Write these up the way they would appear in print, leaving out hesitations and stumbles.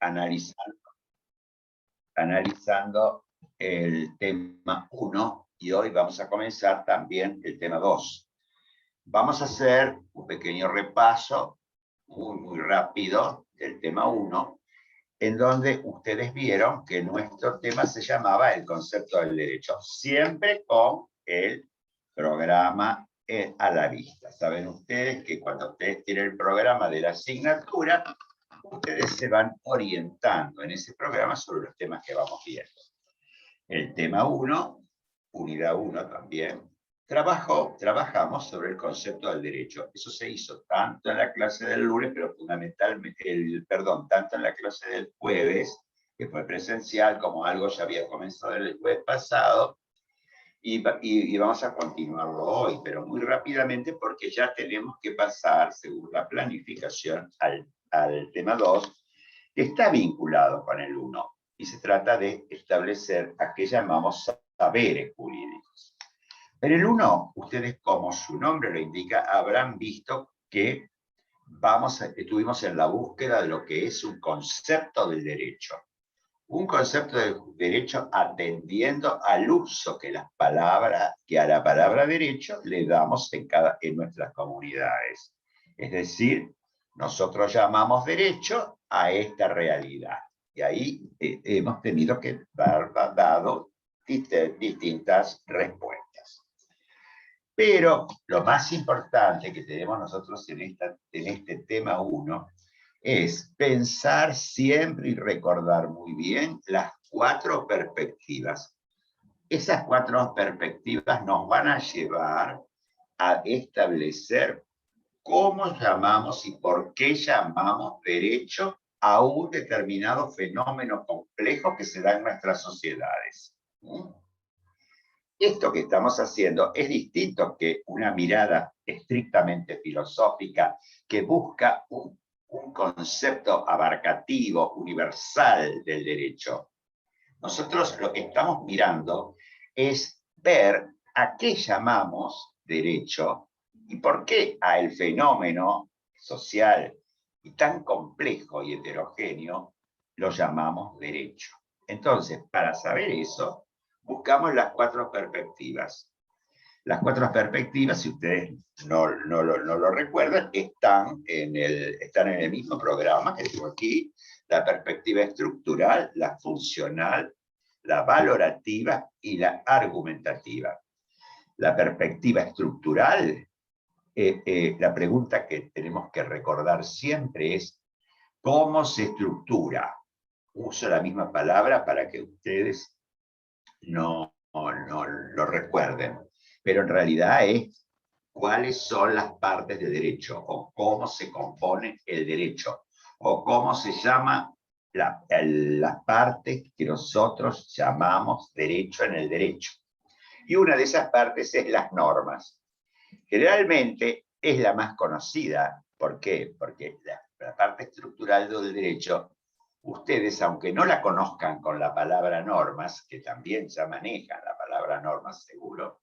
analizando el tema 1 y hoy vamos a comenzar también el tema 2. Vamos a hacer un pequeño repaso muy rápido del tema 1, en donde ustedes vieron que nuestro tema se llamaba el concepto del derecho, siempre con el programa a la vista. Saben ustedes que cuando ustedes tienen el programa de la asignatura, ustedes se van orientando en ese programa sobre los temas que vamos viendo. El tema 1, unidad 1 también, trabajamos sobre el concepto del derecho. Eso se hizo tanto en la clase del lunes, pero fundamentalmente, tanto en la clase del jueves, que fue presencial, como algo ya había comenzado el jueves pasado, y vamos a continuarlo hoy, pero muy rápidamente porque ya tenemos que pasar, según la planificación, al tema 2, que está vinculado con el 1, y se trata de establecer a qué llamamos saberes jurídicos. En el 1, ustedes, como su nombre lo indica, habrán visto que estuvimos en la búsqueda de lo que es un concepto del derecho. Un concepto de derecho atendiendo al uso que a la palabra derecho le damos en nuestras comunidades. Es decir, nosotros llamamos derecho a esta realidad. Y ahí hemos tenido que dado distintas respuestas. Pero lo más importante que tenemos nosotros en este tema 1 es pensar siempre y recordar muy bien las 4 perspectivas. Esas 4 perspectivas nos van a llevar a establecer cómo llamamos y por qué llamamos derecho a un determinado fenómeno complejo que se da en nuestras sociedades. Esto que estamos haciendo es distinto que una mirada estrictamente filosófica que busca un concepto abarcativo, universal del derecho. Nosotros lo que estamos mirando es ver a qué llamamos derecho y por qué a el fenómeno social y tan complejo y heterogéneo lo llamamos derecho. Entonces, para saber eso, buscamos las 4 perspectivas. Las 4 perspectivas, si ustedes no lo recuerdan, están en el mismo programa que tengo aquí: la perspectiva estructural, la funcional, la valorativa y la argumentativa. La perspectiva estructural, la pregunta que tenemos que recordar siempre es ¿cómo se estructura? Uso la misma palabra para que ustedes no lo recuerden, pero en realidad es cuáles son las partes de derecho, o cómo se compone el derecho, o cómo se llama las partes que nosotros llamamos derecho en el derecho. Y una de esas partes es las normas. Generalmente es la más conocida. ¿Por qué? Porque la parte estructural del derecho, ustedes, aunque no la conozcan con la palabra normas, que también ya manejan la palabra normas seguro,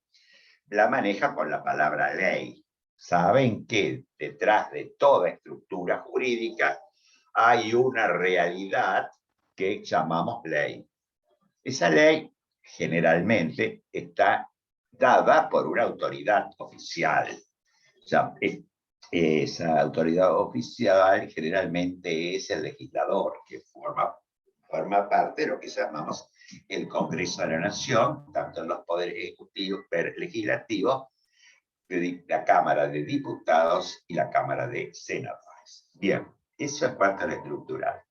la manejan con la palabra ley. Saben que detrás de toda estructura jurídica hay una realidad que llamamos ley. Esa ley generalmente está dada por una autoridad oficial. O sea, esa autoridad oficial generalmente es el legislador, que forma parte de lo que llamamos el Congreso de la Nación, tanto en los poderes ejecutivos, legislativos, la Cámara de Diputados y la Cámara de Senadores. Bien, eso es parte de la estructural.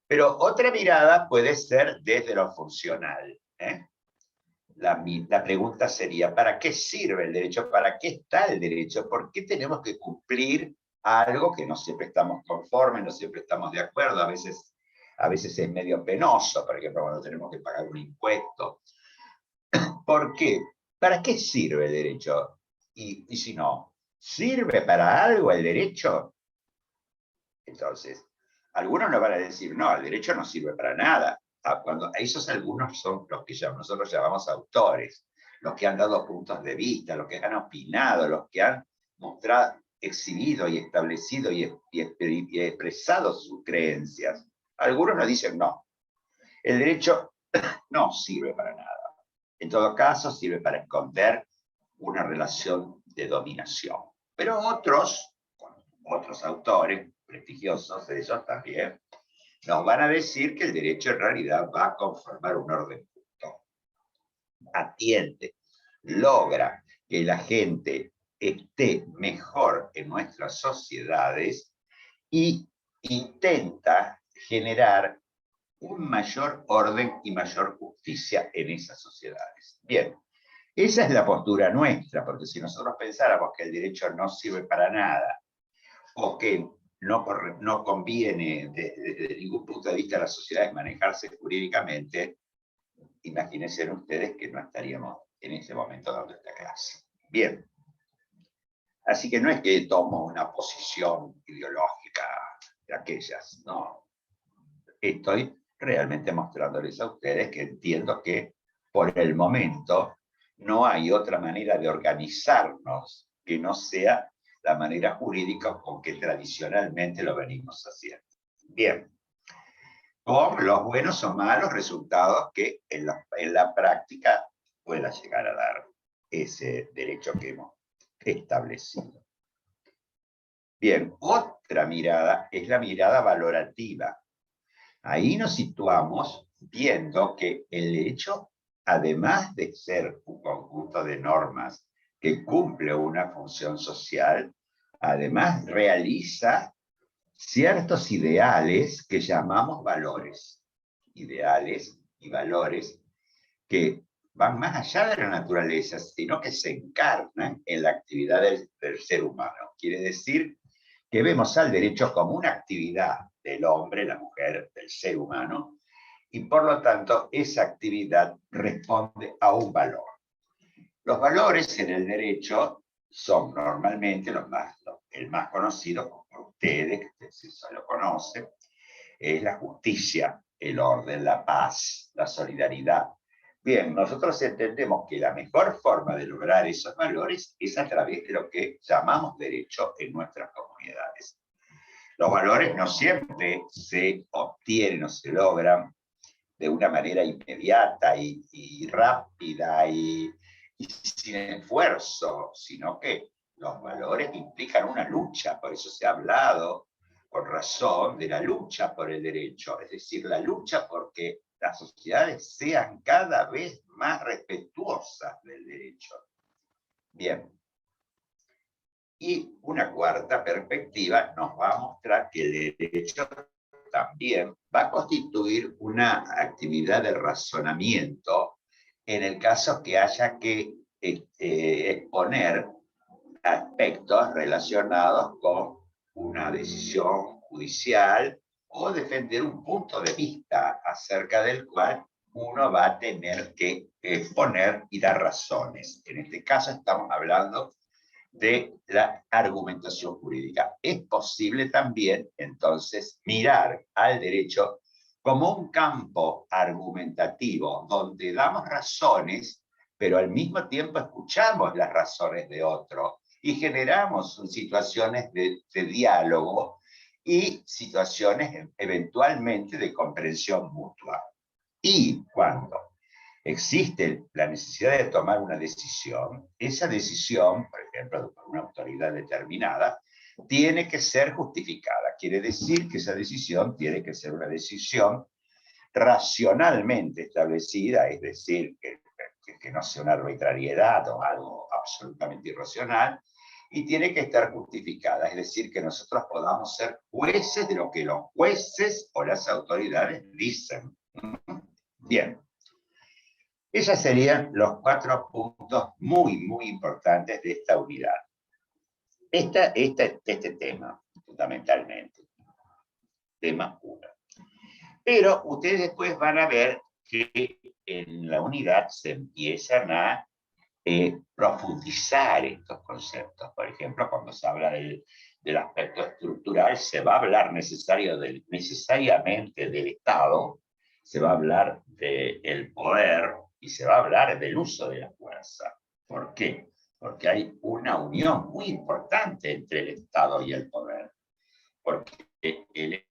Pero otra mirada puede ser desde lo funcional. La pregunta sería, ¿para qué sirve el derecho? ¿Para qué está el derecho? ¿Por qué tenemos que cumplir algo que no siempre estamos conformes, no siempre estamos de acuerdo? A veces es medio penoso, por ejemplo, cuando tenemos que pagar un impuesto. ¿Por qué? ¿Para qué sirve el derecho? Y si no, ¿sirve para algo el derecho? Entonces, algunos nos van a decir, no, el derecho no sirve para nada. Cuando esos algunos son los que nosotros llamamos autores, los que han dado puntos de vista, los que han opinado, los que han mostrado, exhibido y establecido y expresado sus creencias. Algunos nos dicen no. El derecho no sirve para nada. En todo caso, sirve para esconder una relación de dominación. Pero otros autores prestigiosos de ellos también, nos van a decir que el derecho en realidad va a conformar un orden justo. Atiende, logra que la gente esté mejor en nuestras sociedades y intenta generar un mayor orden y mayor justicia en esas sociedades. Bien, esa es la postura nuestra, porque si nosotros pensáramos que el derecho no sirve para nada, o que no conviene desde ningún punto de vista a las sociedades manejarse jurídicamente, imagínense ustedes que no estaríamos en ese momento dando esta clase. Bien. Así que no es que tomo una posición ideológica de aquellas, no. Estoy realmente mostrándoles a ustedes que entiendo que por el momento no hay otra manera de organizarnos que no sea la manera jurídica con que tradicionalmente lo venimos haciendo. Bien, con los buenos o malos resultados que en la práctica pueda llegar a dar ese derecho que hemos establecido. Bien, otra mirada es la mirada valorativa. Ahí nos situamos viendo que el derecho, además de ser un conjunto de normas que cumple una función social, además realiza ciertos ideales que llamamos valores. Ideales y valores que van más allá de la naturaleza, sino que se encarnan en la actividad del ser humano. Quiere decir que vemos al derecho como una actividad del hombre, la mujer, del ser humano, y por lo tanto esa actividad responde a un valor. Los valores en el derecho son normalmente el más conocido por ustedes, que se lo conocen, es la justicia, el orden, la paz, la solidaridad. Bien, nosotros entendemos que la mejor forma de lograr esos valores es a través de lo que llamamos derecho en nuestras comunidades. Los valores no siempre se obtienen o se logran de una manera inmediata y rápida y sin esfuerzo, sino que los valores implican una lucha, por eso se ha hablado con razón de la lucha por el derecho, es decir, la lucha porque las sociedades sean cada vez más respetuosas del derecho. Bien. Y una cuarta perspectiva nos va a mostrar que el derecho también va a constituir una actividad de razonamiento en el caso que haya que exponer aspectos relacionados con una decisión judicial o defender un punto de vista acerca del cual uno va a tener que exponer y dar razones. En este caso estamos hablando de la argumentación jurídica. Es posible también, entonces, mirar al derecho como un campo argumentativo donde damos razones, pero al mismo tiempo escuchamos las razones de otro y generamos situaciones de diálogo y situaciones eventualmente de comprensión mutua. Y cuando existe la necesidad de tomar una decisión, esa decisión, por ejemplo, por una autoridad determinada, tiene que ser justificada. Quiere decir que esa decisión tiene que ser una decisión racionalmente establecida, es decir, que no sea una arbitrariedad o algo absolutamente irracional, y tiene que estar justificada, es decir, que nosotros podamos ser jueces de lo que los jueces o las autoridades dicen. Bien. Esos serían los 4 puntos muy, muy importantes de esta unidad. Este tema, fundamentalmente. Tema 1. Pero ustedes después van a ver que en la unidad se empiezan a profundizar estos conceptos. Por ejemplo, cuando se habla del aspecto estructural, se va a hablar necesariamente del Estado, se va a hablar del poder y se va a hablar del uso de la fuerza. ¿Por qué? Porque hay una unión muy importante entre el Estado y el poder. Porque el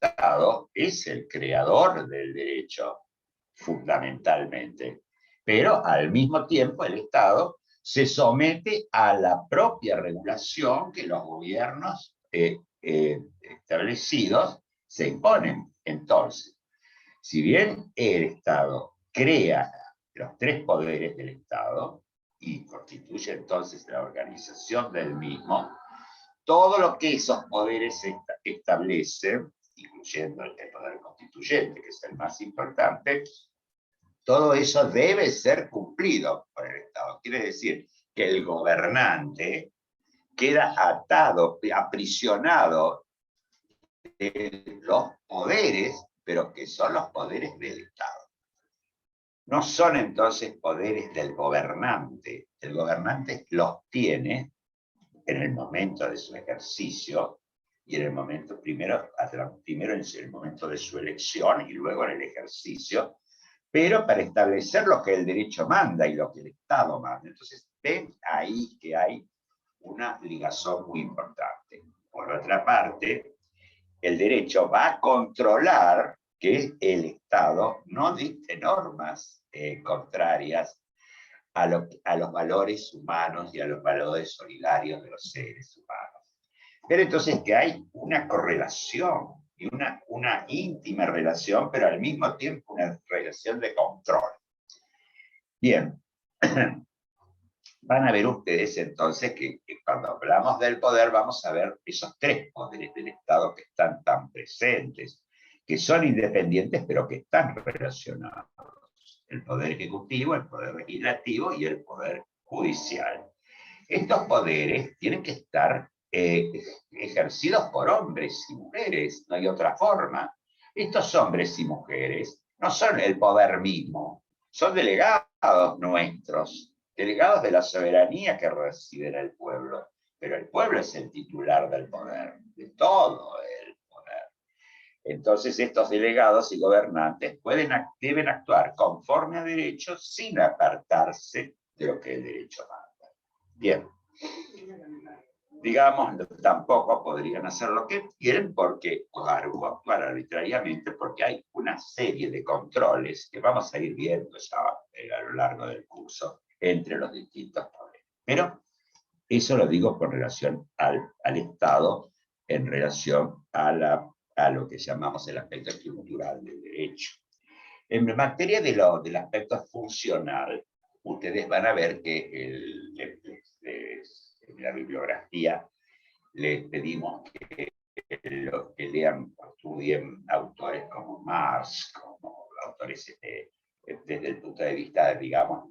Estado es el creador del derecho, fundamentalmente. Pero al mismo tiempo el Estado se somete a la propia regulación que los gobiernos establecidos se imponen. Entonces, si bien el Estado crea los tres poderes del Estado y constituye entonces la organización del mismo, todo lo que esos poderes establecen, incluyendo el poder constituyente, que es el más importante, todo eso debe ser cumplido por el Estado. Quiere decir que el gobernante queda atado, aprisionado de los poderes, pero que son los poderes del Estado. No son entonces poderes del gobernante. El gobernante los tiene en el momento de su ejercicio y en el momento primero en el momento de su elección y luego en el ejercicio, pero para establecer lo que el derecho manda y lo que el Estado manda. Entonces, ven ahí que hay una ligación muy importante. Por otra parte, el derecho va a controlar que el Estado no dicte normas contrarias a los valores humanos y a los valores solidarios de los seres humanos. Pero entonces que hay una correlación y una íntima relación, pero al mismo tiempo una relación de control. Bien, van a ver ustedes entonces que cuando hablamos del poder vamos a ver esos tres poderes del Estado que están tan presentes, que son independientes pero que están relacionados. El poder ejecutivo, el poder legislativo y el poder judicial. Estos poderes tienen que estar ejercidos por hombres y mujeres, no hay otra forma. Estos hombres y mujeres no son el poder mismo, son delegados nuestros, delegados de la soberanía que recibe el pueblo, pero el pueblo es el titular del poder, de todo el poder. Entonces estos delegados y gobernantes deben actuar conforme a derecho sin apartarse de lo que el derecho manda. Bien. Digamos, tampoco podrían hacer lo que quieren porque, o actuar arbitrariamente, porque hay una serie de controles que vamos a ir viendo ya a lo largo del curso entre los distintos poderes. Pero eso lo digo con relación al Estado, en relación a lo que llamamos el aspecto estructural del derecho. En materia del aspecto funcional, ustedes van a ver que en la bibliografía les pedimos que lean o estudien autores como Marx, como autores desde el punto de vista, digamos,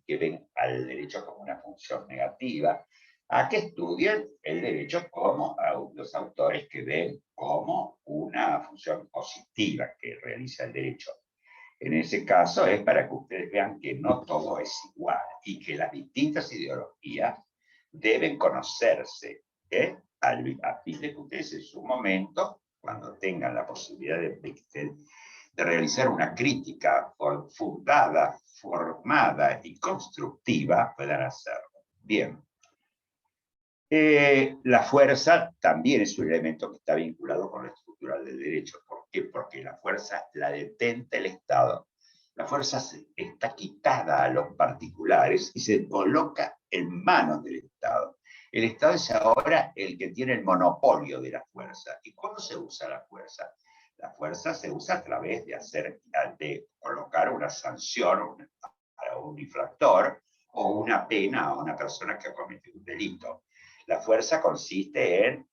que ven al derecho como una función negativa, a que estudien el derecho como los autores que ven como una función positiva que realiza el derecho. En ese caso es para que ustedes vean que no todo es igual y que las distintas ideologías deben conocerse, a fin de que ustedes en su momento, cuando tengan la posibilidad de realizar una crítica fundada, formada y constructiva, puedan hacerlo. Bien. La fuerza también es un elemento que está vinculado con la estructura del derecho. ¿Por qué? Porque la fuerza la detenta el Estado. La fuerza está quitada a los particulares y se coloca en manos del Estado. El Estado es ahora el que tiene el monopolio de la fuerza. ¿Y cómo se usa la fuerza? La fuerza se usa a través de colocar una sanción a un infractor o una pena a una persona que ha cometido un delito. La fuerza consiste en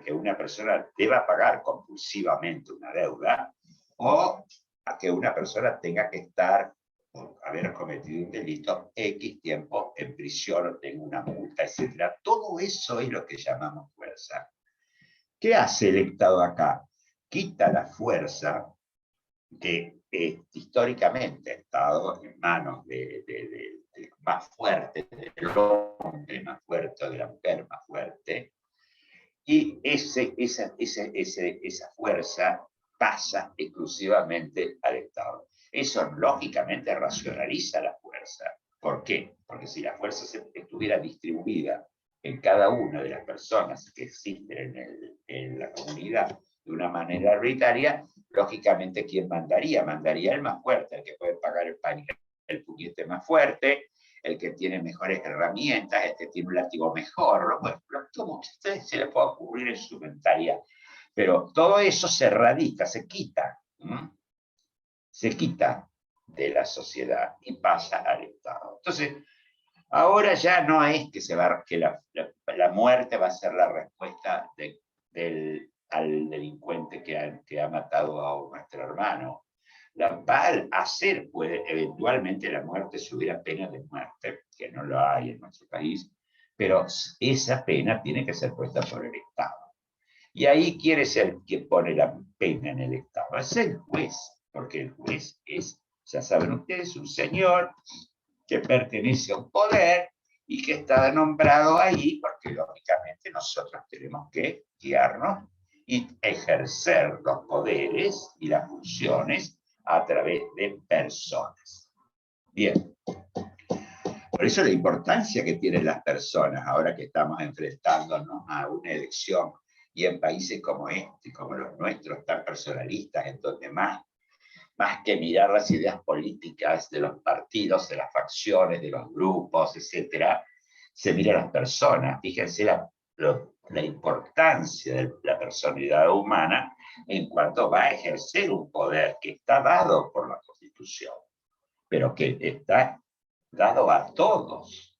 que una persona deba pagar compulsivamente una deuda o a que una persona tenga que estar, por haber cometido un delito, X tiempo en prisión o tenga una multa, etc. Todo eso es lo que llamamos fuerza. ¿Qué hace el Estado acá? Quita la fuerza que históricamente ha estado en manos del más fuerte, del hombre más fuerte, de la mujer más fuerte, y esa fuerza pasa exclusivamente al Estado. Eso lógicamente racionaliza la fuerza. ¿Por qué? Porque si la fuerza estuviera distribuida en cada una de las personas que existen en la comunidad de una manera arbitraria, lógicamente, ¿quién mandaría? Mandaría el más fuerte, el que puede pagar el puñete más fuerte, el que tiene mejores herramientas, el que tiene un látigo mejor, bueno, como a ustedes se les puede ocurrir en su mentalidad. Pero todo eso se radica, se quita. Se quita de la sociedad y pasa al Estado. Entonces, ahora ya no es que la muerte va a ser la respuesta al delincuente que ha matado a nuestro hermano. Va a hacer, eventualmente la muerte si hubiera pena de muerte, que no lo hay en nuestro país, pero esa pena tiene que ser puesta por el Estado. Y ahí quiere ser quien pone la pena en el Estado, es el juez, porque el juez es, ya saben ustedes, un señor que pertenece a un poder y que está nombrado ahí porque lógicamente nosotros tenemos que guiarnos y ejercer los poderes y las funciones a través de personas. Bien. Por eso la importancia que tienen las personas ahora que estamos enfrentándonos a una elección y en países como este, como los nuestros, tan personalistas, en donde más que mirar las ideas políticas de los partidos, de las facciones, de los grupos, etc., se mira a las personas. Fíjense la importancia de la personalidad humana en cuanto va a ejercer un poder que está dado por la Constitución, pero que está dado a todos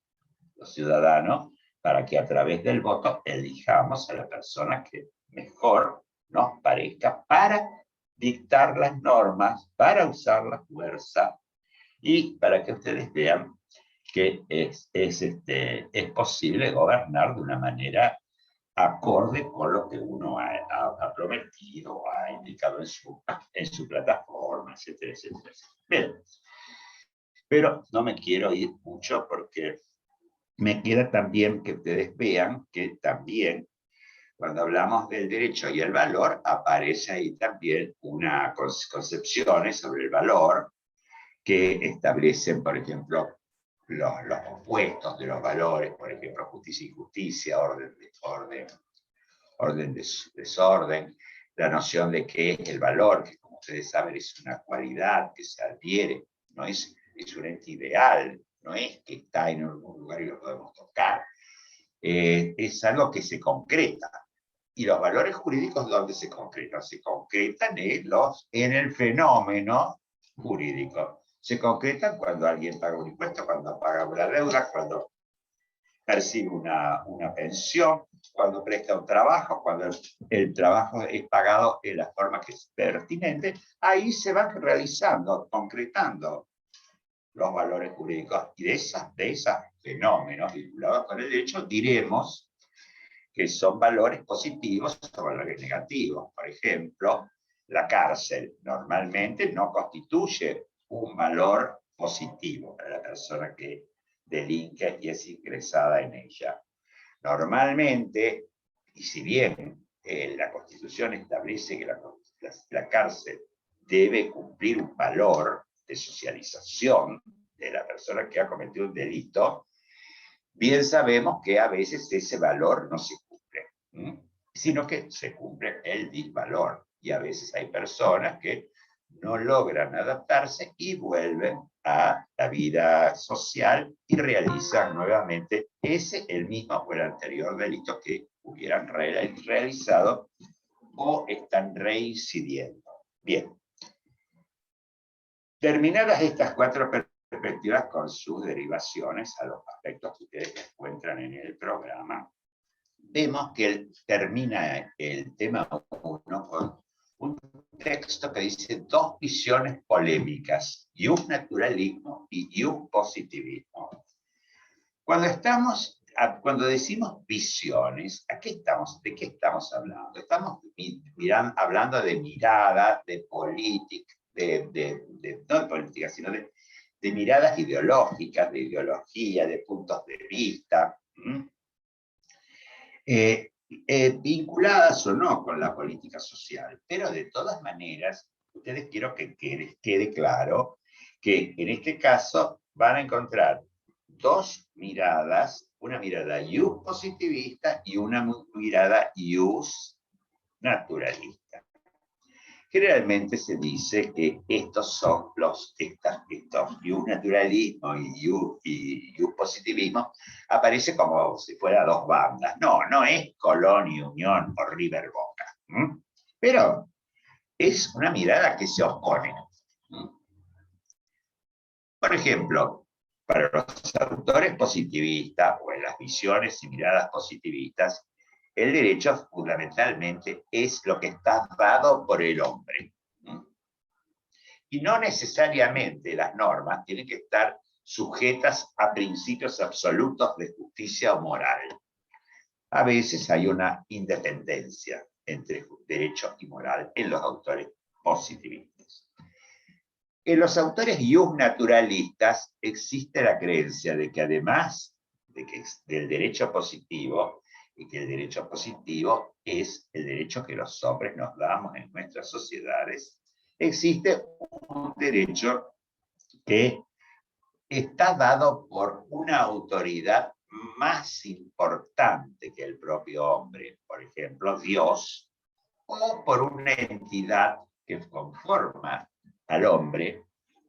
los ciudadanos para que a través del voto elijamos a la persona que mejor nos parezca para dictar las normas, para usar la fuerza y para que ustedes vean que es posible gobernar de una manera acorde con lo que uno ha prometido, ha indicado en su plataforma, etcétera, etcétera. Bien. Pero no me quiero ir mucho porque me queda también que ustedes vean que también cuando hablamos del derecho y el valor, aparece ahí también unas concepciones sobre el valor que establecen, por ejemplo, los opuestos de los valores, por ejemplo, justicia y injusticia, orden, desorden, la noción de qué es el valor, que como ustedes saben es una cualidad que se adquiere, no es un ente ideal, no es que está en algún lugar y lo podemos tocar, es algo que se concreta. Y los valores jurídicos, ¿dónde se concretan? Se concretan en el fenómeno jurídico. Se concretan cuando alguien paga un impuesto, cuando paga una deuda, cuando percibe una pensión, cuando presta un trabajo, cuando el trabajo es pagado en la forma que es pertinente. Ahí se van realizando, concretando los valores jurídicos. Y de esos fenómenos vinculados con el derecho, diremos que son valores positivos o valores negativos. Por ejemplo, la cárcel normalmente no constituye un valor positivo para la persona que delinque y es ingresada en ella. Normalmente, y si bien la Constitución establece que la cárcel debe cumplir un valor de socialización de la persona que ha cometido un delito, bien sabemos que a veces ese valor no se cumple, sino que se cumple el disvalor. Y a veces hay personas que no logran adaptarse y vuelven a la vida social y realizan nuevamente el mismo o el anterior delito que hubieran realizado o están reincidiendo. Bien. Terminadas estas 4 perspectivas con sus derivaciones a los aspectos que ustedes encuentran en el programa, vemos que termina el tema 1 con un texto que dice 2 visiones polémicas, ius naturalismo y ius positivismo. Cuando decimos visiones, ¿de qué estamos hablando? Estamos hablando de mirada, de política, no de política, sino de miradas ideológicas, de ideología, de puntos de vista, vinculadas o no con la política social. Pero de todas maneras, ustedes quiero que quede claro que en este caso van a encontrar 2 miradas, una mirada ius positivista y una mirada ius naturalista. Generalmente se dice que estos son estos naturalismo y positivismo aparece como si fuera dos bandas. No, no es Colón y Unión o River Boca. Pero es una mirada que se opone. Por ejemplo, para los autores positivistas o en las visiones y miradas positivistas, el derecho fundamentalmente es lo que está dado por el hombre. Y no necesariamente las normas tienen que estar sujetas a principios absolutos de justicia o moral. A veces hay una independencia entre derecho y moral en los autores positivistas. En los autores naturalistas existe la creencia de que además del derecho positivo, y que el derecho positivo es el derecho que los hombres nos damos en nuestras sociedades, existe un derecho que está dado por una autoridad más importante que el propio hombre, por ejemplo, Dios, o por una entidad que conforma al hombre,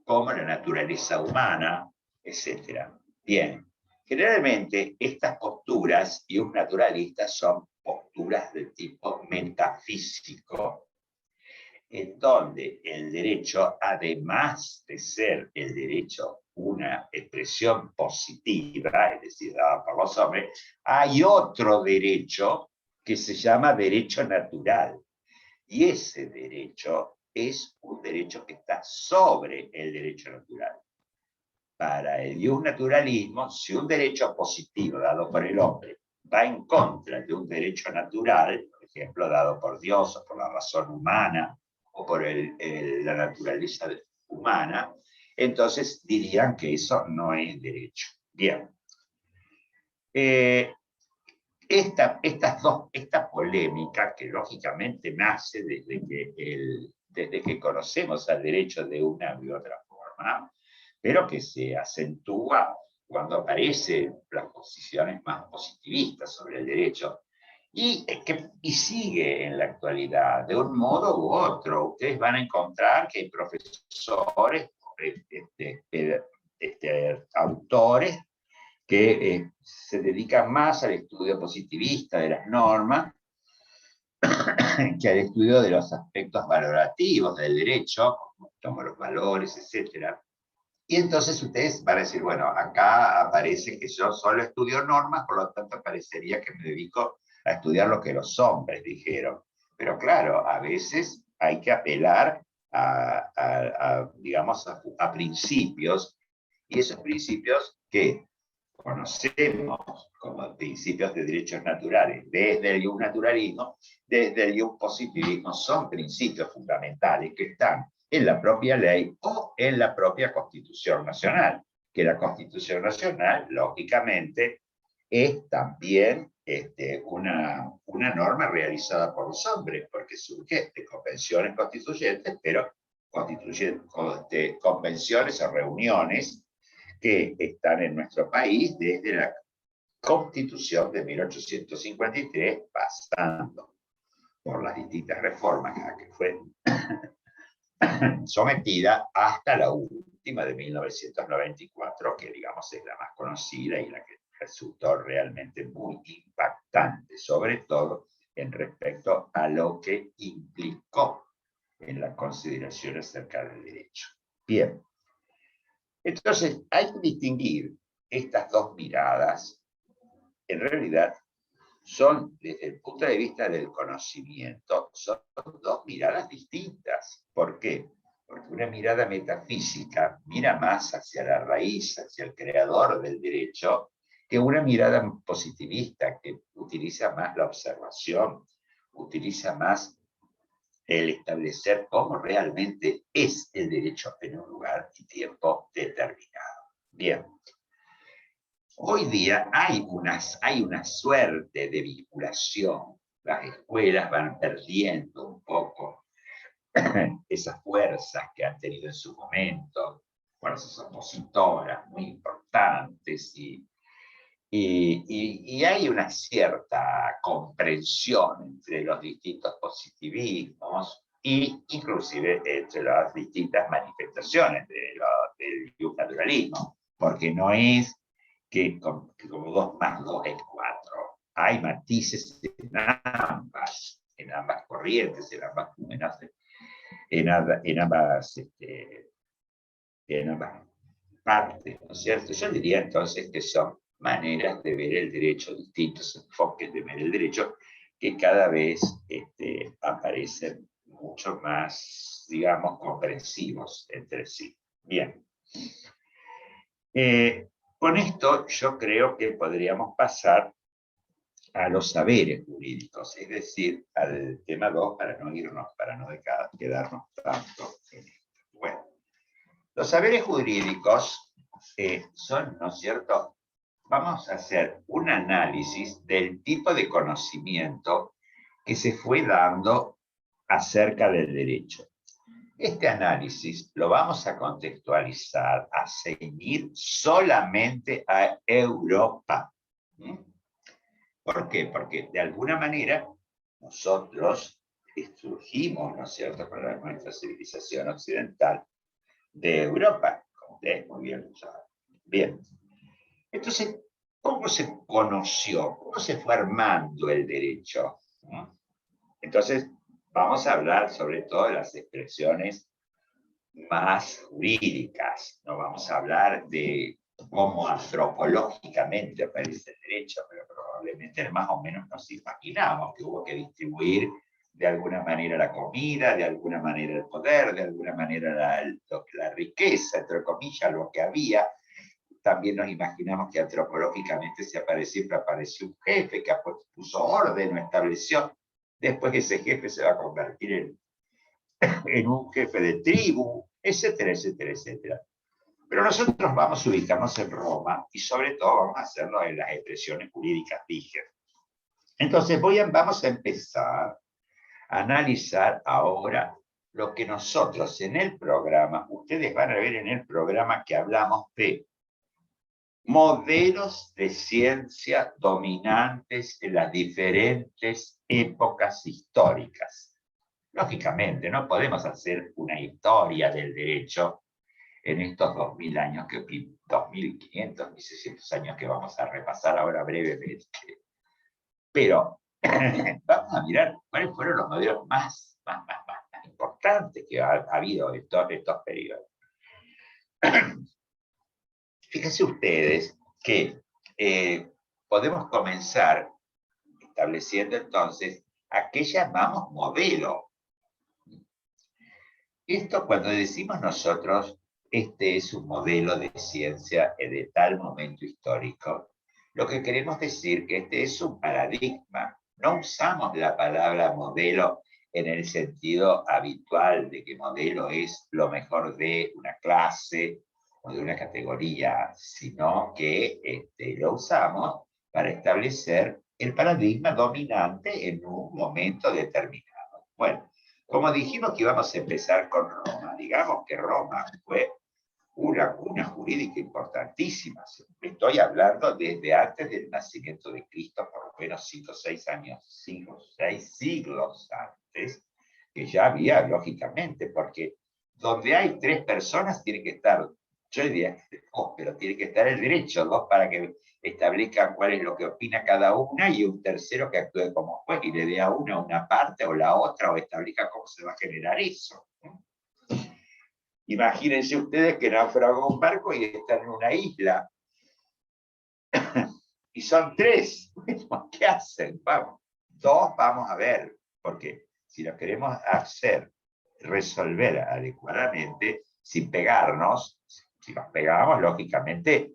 como la naturaleza humana, etc. Bien, generalmente estas posturas y un naturalista son posturas de tipo metafísico, en donde el derecho, además de ser el derecho una expresión positiva, es decir, dada por los hombres, hay otro derecho que se llama derecho natural. Y ese derecho es un derecho que está sobre el derecho natural. Para el naturalismo, si un derecho positivo dado por el hombre va en contra de un derecho natural, por ejemplo, dado por Dios o por la razón humana o por la naturaleza humana, entonces dirían que eso no es derecho. Bien. Esta polémica, que lógicamente nace desde que conocemos al derecho de una u otra forma, pero que se acentúa cuando aparecen las posiciones más positivistas sobre el derecho, y sigue en la actualidad, de un modo u otro. Ustedes van a encontrar que hay profesores, autores, que se dedican más al estudio positivista de las normas que al estudio de los aspectos valorativos del derecho, como los valores, etc. Y entonces ustedes van a decir, bueno, acá aparece que yo solo estudio normas, por lo tanto parecería que me dedico a estudiar lo que los hombres dijeron. Pero claro, a veces hay que apelar digamos, a principios, y esos principios que conocemos como principios de derechos naturales desde el naturalismo, desde el positivismo, son principios fundamentales que están en la propia ley o en la propia Constitución Nacional, que la Constitución Nacional, lógicamente, es también una norma realizada por los hombres, porque surge de convenciones constituyentes, pero convenciones o reuniones que están en nuestro país desde la Constitución de 1853, pasando por las distintas reformas a que fue sometida hasta la última de 1994, que digamos es la más conocida y la que resultó realmente muy impactante, sobre todo en respecto a lo que implicó en la consideración acerca del derecho. Bien, entonces hay que distinguir estas dos miradas. En realidad son, desde el punto de vista del conocimiento, son dos miradas distintas. ¿Por qué? Porque una mirada metafísica mira más hacia la raíz, hacia el creador del derecho, que una mirada positivista que utiliza más la observación, utiliza más el establecer cómo realmente es el derecho en un lugar y tiempo determinado. Bien. Hoy día hay una suerte de vinculación. Las escuelas van perdiendo un poco esas fuerzas que han tenido en su momento, fuerzas opositoras muy importantes, y hay una cierta comprensión entre los distintos positivismos, y inclusive entre las distintas manifestaciones del naturalismo, porque no es que como 2 más 2 es 4. Hay matices en ambas corrientes, en ambas partes, ¿no es cierto? Yo diría entonces que son maneras de ver el derecho, distintos enfoques de ver el derecho, que cada vez aparecen mucho más, digamos, comprensivos entre sí. Bien. Con esto yo creo que podríamos pasar a los saberes jurídicos, es decir, al tema 2 para no quedarnos tanto en esto. Bueno, los saberes jurídicos son, ¿no es cierto? Vamos a hacer un análisis del tipo de conocimiento que se fue dando acerca del derecho. Este análisis lo vamos a contextualizar, a ceñir solamente a Europa. ¿Por qué? Porque de alguna manera nosotros surgimos, ¿no es cierto?, para nuestra civilización occidental de Europa, como ustedes muy bien lo saben. Bien. Entonces, ¿cómo se conoció? ¿Cómo se fue armando el derecho? Entonces, vamos a hablar sobre todo de las expresiones más jurídicas. No vamos a hablar de cómo antropológicamente aparece el derecho, pero probablemente más o menos nos imaginamos que hubo que distribuir de alguna manera la comida, de alguna manera el poder, de alguna manera la riqueza, entre comillas, lo que había. También nos imaginamos que antropológicamente siempre apareció un jefe que puso orden o estableció. Después ese jefe se va a convertir en un jefe de tribu, etcétera, etcétera, etcétera. Pero nosotros vamos a ubicarnos en Roma y sobre todo vamos a hacerlo en las expresiones jurídicas vigentes. Entonces vamos a empezar a analizar ahora lo que nosotros en el programa, ustedes van a ver en el programa que hablamos de modelos de ciencia dominantes en las diferentes épocas históricas. Lógicamente, no podemos hacer una historia del derecho en estos 2000 años, 2500, 1600 años que vamos a repasar ahora brevemente. Pero vamos a mirar cuáles fueron los modelos más importantes que ha habido en todos estos periodos. Fíjense ustedes que podemos comenzar estableciendo entonces a qué llamamos modelo. Esto cuando decimos nosotros, este es un modelo de ciencia de tal momento histórico, lo que queremos decir que este es un paradigma. No usamos la palabra modelo en el sentido habitual de que modelo es lo mejor de una clase o de una categoría, sino que lo usamos para establecer el paradigma dominante en un momento determinado. Bueno, como dijimos que íbamos a empezar con Roma, digamos que Roma fue una cuna jurídica importantísima. Estoy hablando desde antes del nacimiento de Cristo, por lo menos 5 o 6 siglos antes, que ya había, lógicamente, porque donde hay 3 personas tiene que estar, yo diría, pero tiene que estar el derecho, 2 para que establezcan cuál es lo que opina cada una y un tercero que actúe como juez y le dé a una parte o la otra o establezca cómo se va a generar eso. Imagínense ustedes que naufragó un barco y están en una isla. Y son 3. ¿Qué hacen? Vamos. 2 vamos a ver, porque si lo queremos hacer, resolver adecuadamente, sin pegarnos, si nos pegamos, lógicamente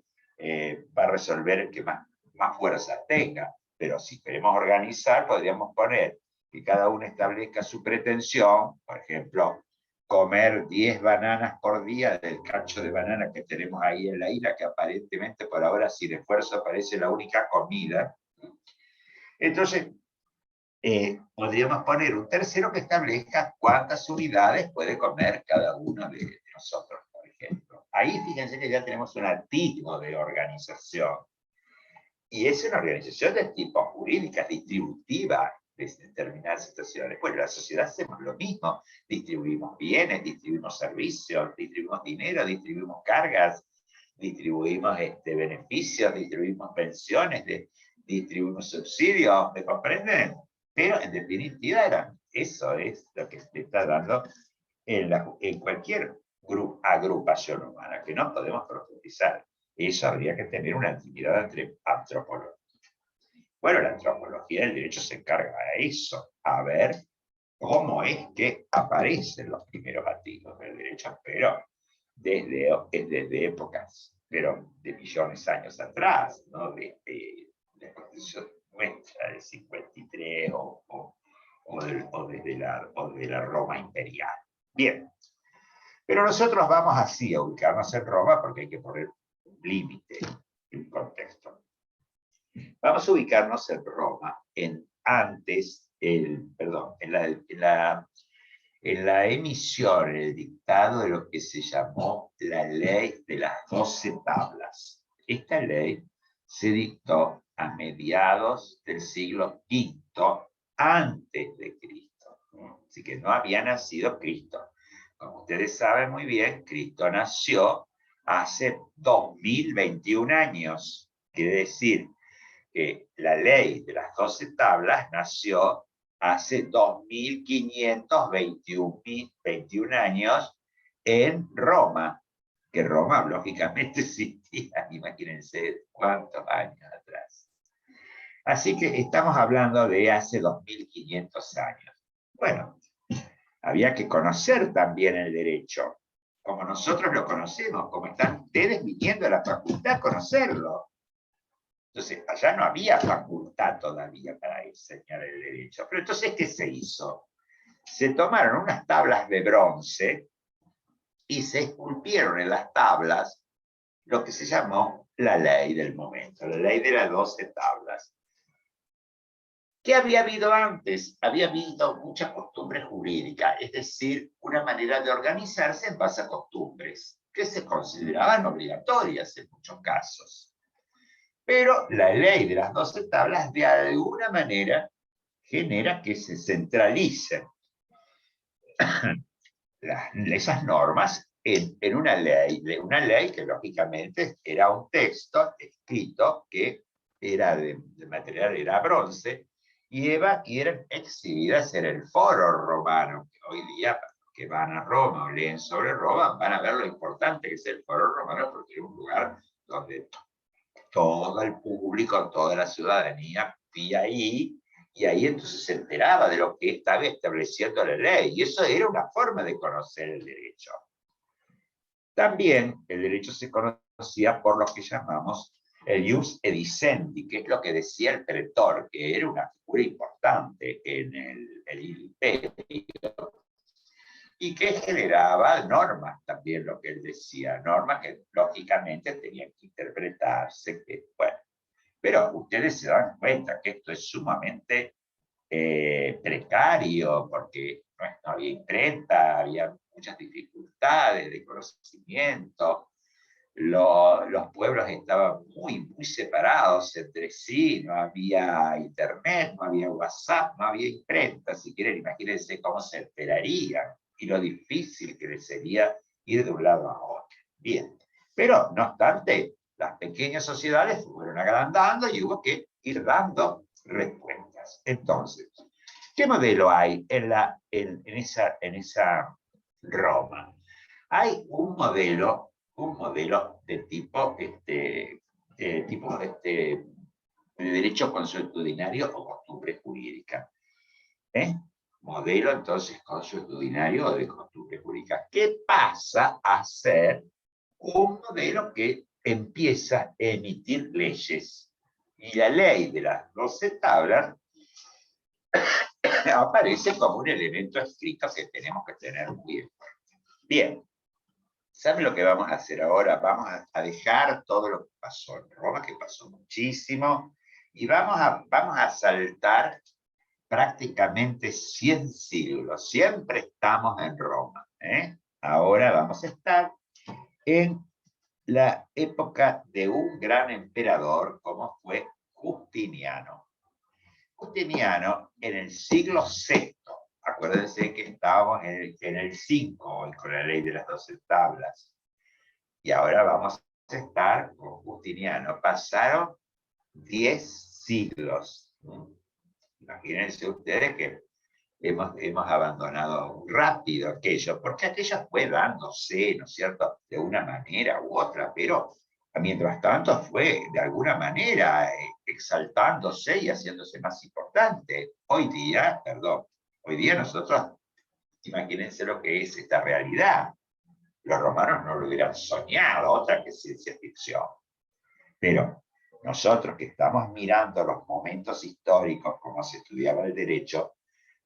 va a resolver el que más fuerza tenga. Pero si queremos organizar, podríamos poner que cada uno establezca su pretensión, por ejemplo, comer 10 bananas por día del cacho de banana que tenemos ahí en la isla, que aparentemente por ahora sin esfuerzo parece la única comida. Entonces, podríamos poner un tercero que establezca cuántas unidades puede comer cada uno de nosotros, por ejemplo. Ahí fíjense que ya tenemos un atisbo de organización. Y es una organización de tipo jurídica, distributiva. de determinadas situaciones. Bueno, la sociedad hacemos lo mismo, distribuimos bienes, distribuimos servicios, distribuimos dinero, distribuimos cargas, distribuimos beneficios, distribuimos pensiones, distribuimos subsidios, ¿me comprenden? Pero en definitiva eso es lo que se está dando en cualquier agrupación humana, que no podemos profundizar. Eso habría que tener una actividad antropológica. Bueno, la antropología del derecho se encarga de eso, a ver cómo es que aparecen los primeros artículos del derecho, pero desde épocas, pero de millones de años atrás, ¿no? De la Constitución nuestra del 53 o desde la Roma imperial. Bien, pero nosotros vamos así a ubicarnos en Roma porque hay que poner un límite, un contexto. Vamos a ubicarnos en Roma, en la emisión, en el dictado de lo que se llamó la ley de las 12 tablas. Esta ley se dictó a mediados del siglo V antes de Cristo. Así que no había nacido Cristo. Como ustedes saben muy bien, Cristo nació hace 2021 años. Quiere decir que la ley de las 12 tablas nació hace 2521 años en Roma, que Roma lógicamente existía, imagínense cuántos años atrás. Así que estamos hablando de hace 2500 años. Bueno, había que conocer también el derecho, como nosotros lo conocemos, como están ustedes viniendo a la facultad a conocerlo. Entonces, allá no había facultad todavía para enseñar el derecho. Pero entonces, ¿qué se hizo? Se tomaron unas tablas de bronce y se esculpieron en las tablas lo que se llamó la ley del momento, la ley de las 12 tablas. ¿Qué había habido antes? Había habido mucha costumbre jurídica, es decir, una manera de organizarse en base a costumbres, que se consideraban obligatorias en muchos casos. Pero la ley de las 12 tablas de alguna manera genera que se centralicen esas normas en una ley que lógicamente era un texto escrito que era de material, era bronce, y eran exhibidas en el foro romano, que hoy día que van a Roma o leen sobre Roma, van a ver lo importante que es el foro romano, porque es un lugar donde todo el público, toda la ciudadanía vivía ahí, y ahí entonces se enteraba de lo que estaba estableciendo la ley, y eso era una forma de conocer el derecho. También el derecho se conocía por lo que llamamos el ius edicendi, que es lo que decía el pretor, que era una figura importante en el imperio, y que generaba normas también, lo que él decía, normas que lógicamente tenían que interpretarse, que, bueno, pero ustedes se dan cuenta que esto es sumamente precario, porque no había imprenta, había muchas dificultades de conocimiento, los pueblos estaban muy separados entre sí, no había internet, no había WhatsApp, no había imprenta, si quieren imagínense cómo se enterarían y lo difícil que les sería ir de un lado a otro. Bien, pero no obstante, las pequeñas sociedades fueron agrandando y hubo que ir dando respuestas. Entonces, ¿qué modelo hay en esa Roma? Hay un modelo de tipo de derecho consuetudinario o costumbre jurídica. Modelo entonces consuetudinario o de costumbre jurídica, que pasa a ser un modelo que empieza a emitir leyes. Y la ley de las 12 tablas aparece como un elemento escrito que tenemos que tener muy en cuenta. Bien, ¿saben lo que vamos a hacer ahora? Vamos a dejar todo lo que pasó en Roma, que pasó muchísimo, y vamos a saltar prácticamente 100 siglos. Siempre estamos en Roma. Ahora vamos a estar en la época de un gran emperador como fue Justiniano. Justiniano, en el siglo VI, acuérdense que estábamos en el 5, con la ley de las 12 tablas, y ahora vamos a estar con Justiniano. Pasaron 10 siglos. Imagínense ustedes que hemos abandonado rápido aquello, porque aquello fue dándose, ¿no es cierto?, de una manera u otra, pero mientras tanto fue de alguna manera exaltándose y haciéndose más importante. Hoy día nosotros, imagínense lo que es esta realidad. Los romanos no lo hubieran soñado, otra que ciencia ficción. Pero nosotros que estamos mirando los momentos históricos, como se estudiaba el derecho,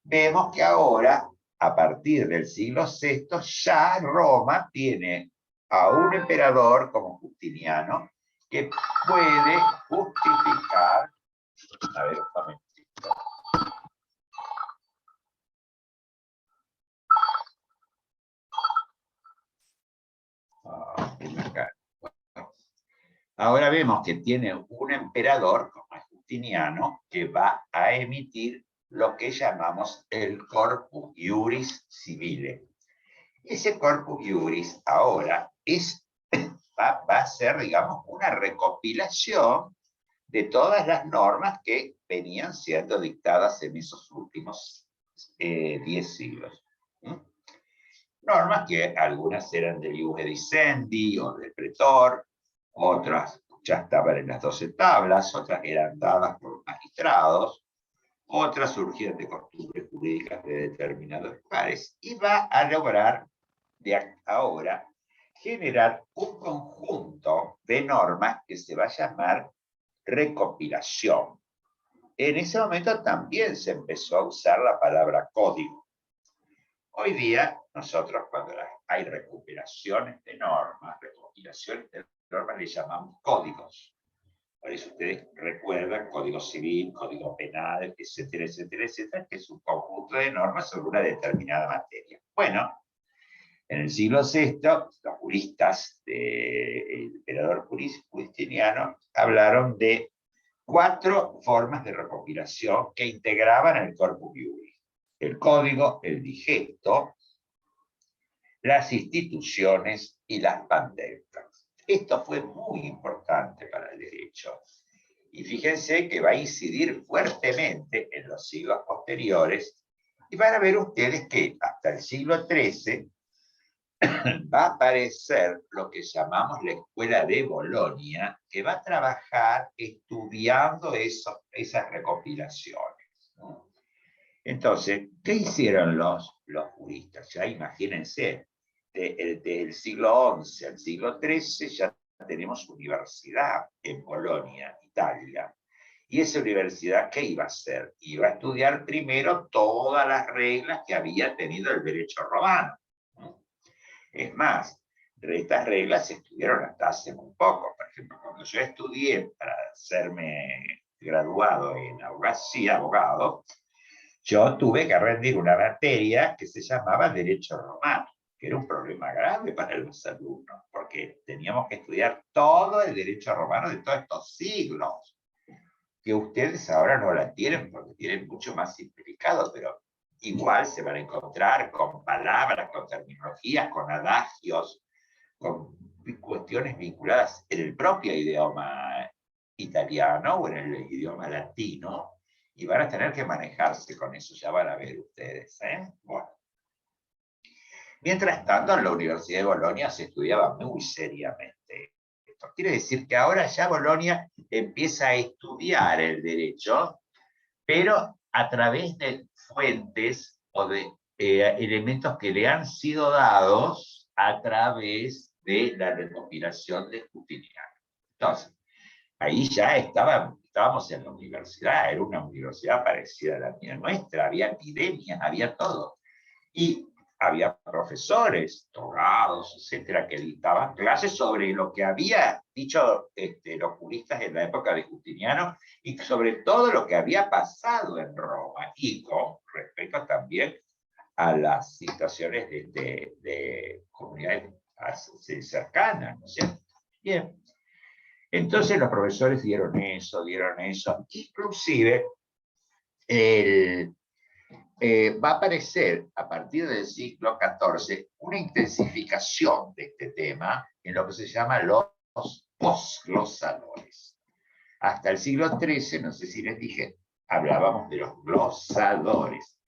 vemos que ahora, a partir del siglo VI, ya Roma tiene a un emperador como Justiniano que puede justificar. A ver, un momentito. Ahora vemos que tiene un emperador, como es Justiniano, que va a emitir lo que llamamos el Corpus Iuris Civile. Ese Corpus Iuris ahora va a ser, digamos, una recopilación de todas las normas que venían siendo dictadas en esos últimos 10 siglos. Normas que algunas eran del Ius Edicendi o del Pretor, otras ya estaban en las 12 tablas, otras eran dadas por magistrados, otras surgían de costumbres jurídicas de determinados lugares, y va a lograr de ahora generar un conjunto de normas que se va a llamar recopilación. En ese momento también se empezó a usar la palabra código. Hoy día, nosotros cuando hay recopilaciones de normas, le llamamos códigos. Por eso ustedes recuerdan código civil, código penal, etcétera, etcétera, etcétera, que es un conjunto de normas sobre una determinada materia. Bueno, en el siglo VI, los juristas del emperador Justiniano hablaron de 4 formas de recopilación que integraban el Corpus Iuris: el código, el digesto, las instituciones y las pandectas. Esto fue muy importante para el derecho. Y fíjense que va a incidir fuertemente en los siglos posteriores, y van a ver ustedes que hasta el siglo XIII va a aparecer lo que llamamos la Escuela de Bolonia, que va a trabajar estudiando esas recopilaciones, ¿no? Entonces, ¿qué hicieron los juristas? Ya imagínense, del siglo XI al siglo XIII ya tenemos universidad en Bolonia, Italia. Y esa universidad, ¿qué iba a hacer? Iba a estudiar primero todas las reglas que había tenido el derecho romano. Es más, estas reglas se estudiaron hasta hace muy poco. Por ejemplo, cuando yo estudié para hacerme graduado en abogacía, abogado, yo tuve que rendir una materia que se llamaba Derecho Romano, que era un problema grave para los alumnos, porque teníamos que estudiar todo el derecho romano de todos estos siglos, que ustedes ahora no la tienen porque tienen mucho más simplificado, pero igual se van a encontrar con palabras, con terminologías, con adagios, con cuestiones vinculadas en el propio idioma italiano o en el idioma latino, y van a tener que manejarse con eso, ya van a ver ustedes, ¿eh? Bueno. Mientras tanto, en la Universidad de Bolonia se estudiaba muy seriamente. Esto quiere decir que ahora ya Bolonia empieza a estudiar el derecho, pero a través de fuentes o de elementos que le han sido dados a través de la recopilación de Justiniano. Entonces, ahí ya estábamos en la universidad, era una universidad parecida a la mía nuestra, había epidemias, había todo. Y había profesores, togados, etcétera, que dictaban clases sobre lo que había dicho los juristas en la época de Justiniano y sobre todo lo que había pasado en Roma, y con respecto también a las situaciones de comunidades cercanas, ¿no es cierto? Bien. Entonces los profesores dieron eso, inclusive va a aparecer a partir del siglo XIV una intensificación de este tema en lo que se llama los posglosadores. Hasta el siglo XIII, no sé si les dije, hablábamos de los glosadores.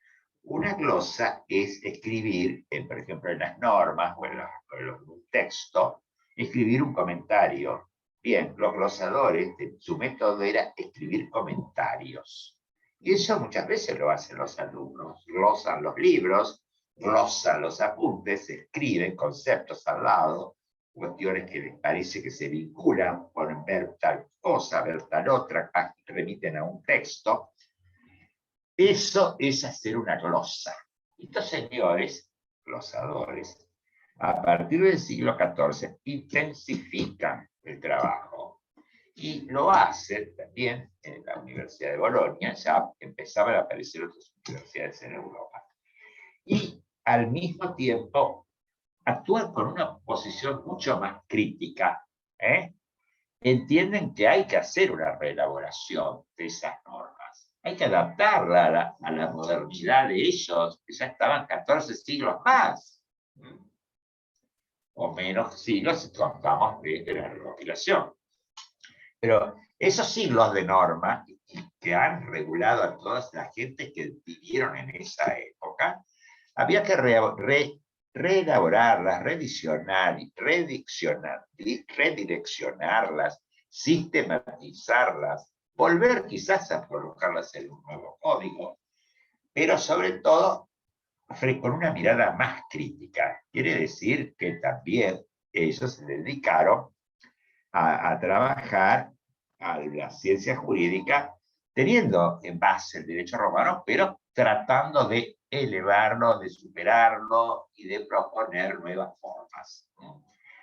Una glosa es escribir, por ejemplo, en las normas o en un texto, escribir un comentario. Bien, los glosadores, su método era escribir comentarios. Y eso muchas veces lo hacen los alumnos. Glosan los libros, glosan los apuntes, escriben conceptos al lado, cuestiones que les parece que se vinculan, ponen ver tal cosa, ver tal otra, remiten a un texto. Eso es hacer una glosa. Estos señores, glosadores, a partir del siglo XIV, intensifican el trabajo. Y lo hacen también en la Universidad de Bolonia, ya empezaban a aparecer otras universidades en Europa. Y al mismo tiempo actúan con una posición mucho más crítica. Entienden que hay que hacer una reelaboración de esas normas. Hay que adaptarla a la modernidad de ellos, que ya estaban 14 siglos más. O menos siglos si contamos de la recopilación. Pero esos siglos de norma que han regulado a todas las gentes que vivieron en esa época, había que reelaborarlas, revisionar y redireccionarlas, sistematizarlas, volver quizás a colocarlas en un nuevo código, pero sobre todo con una mirada más crítica. Quiere decir que también ellos se dedicaron a trabajar a la ciencia jurídica, teniendo en base el derecho romano, pero tratando de elevarlo, de superarlo y de proponer nuevas formas.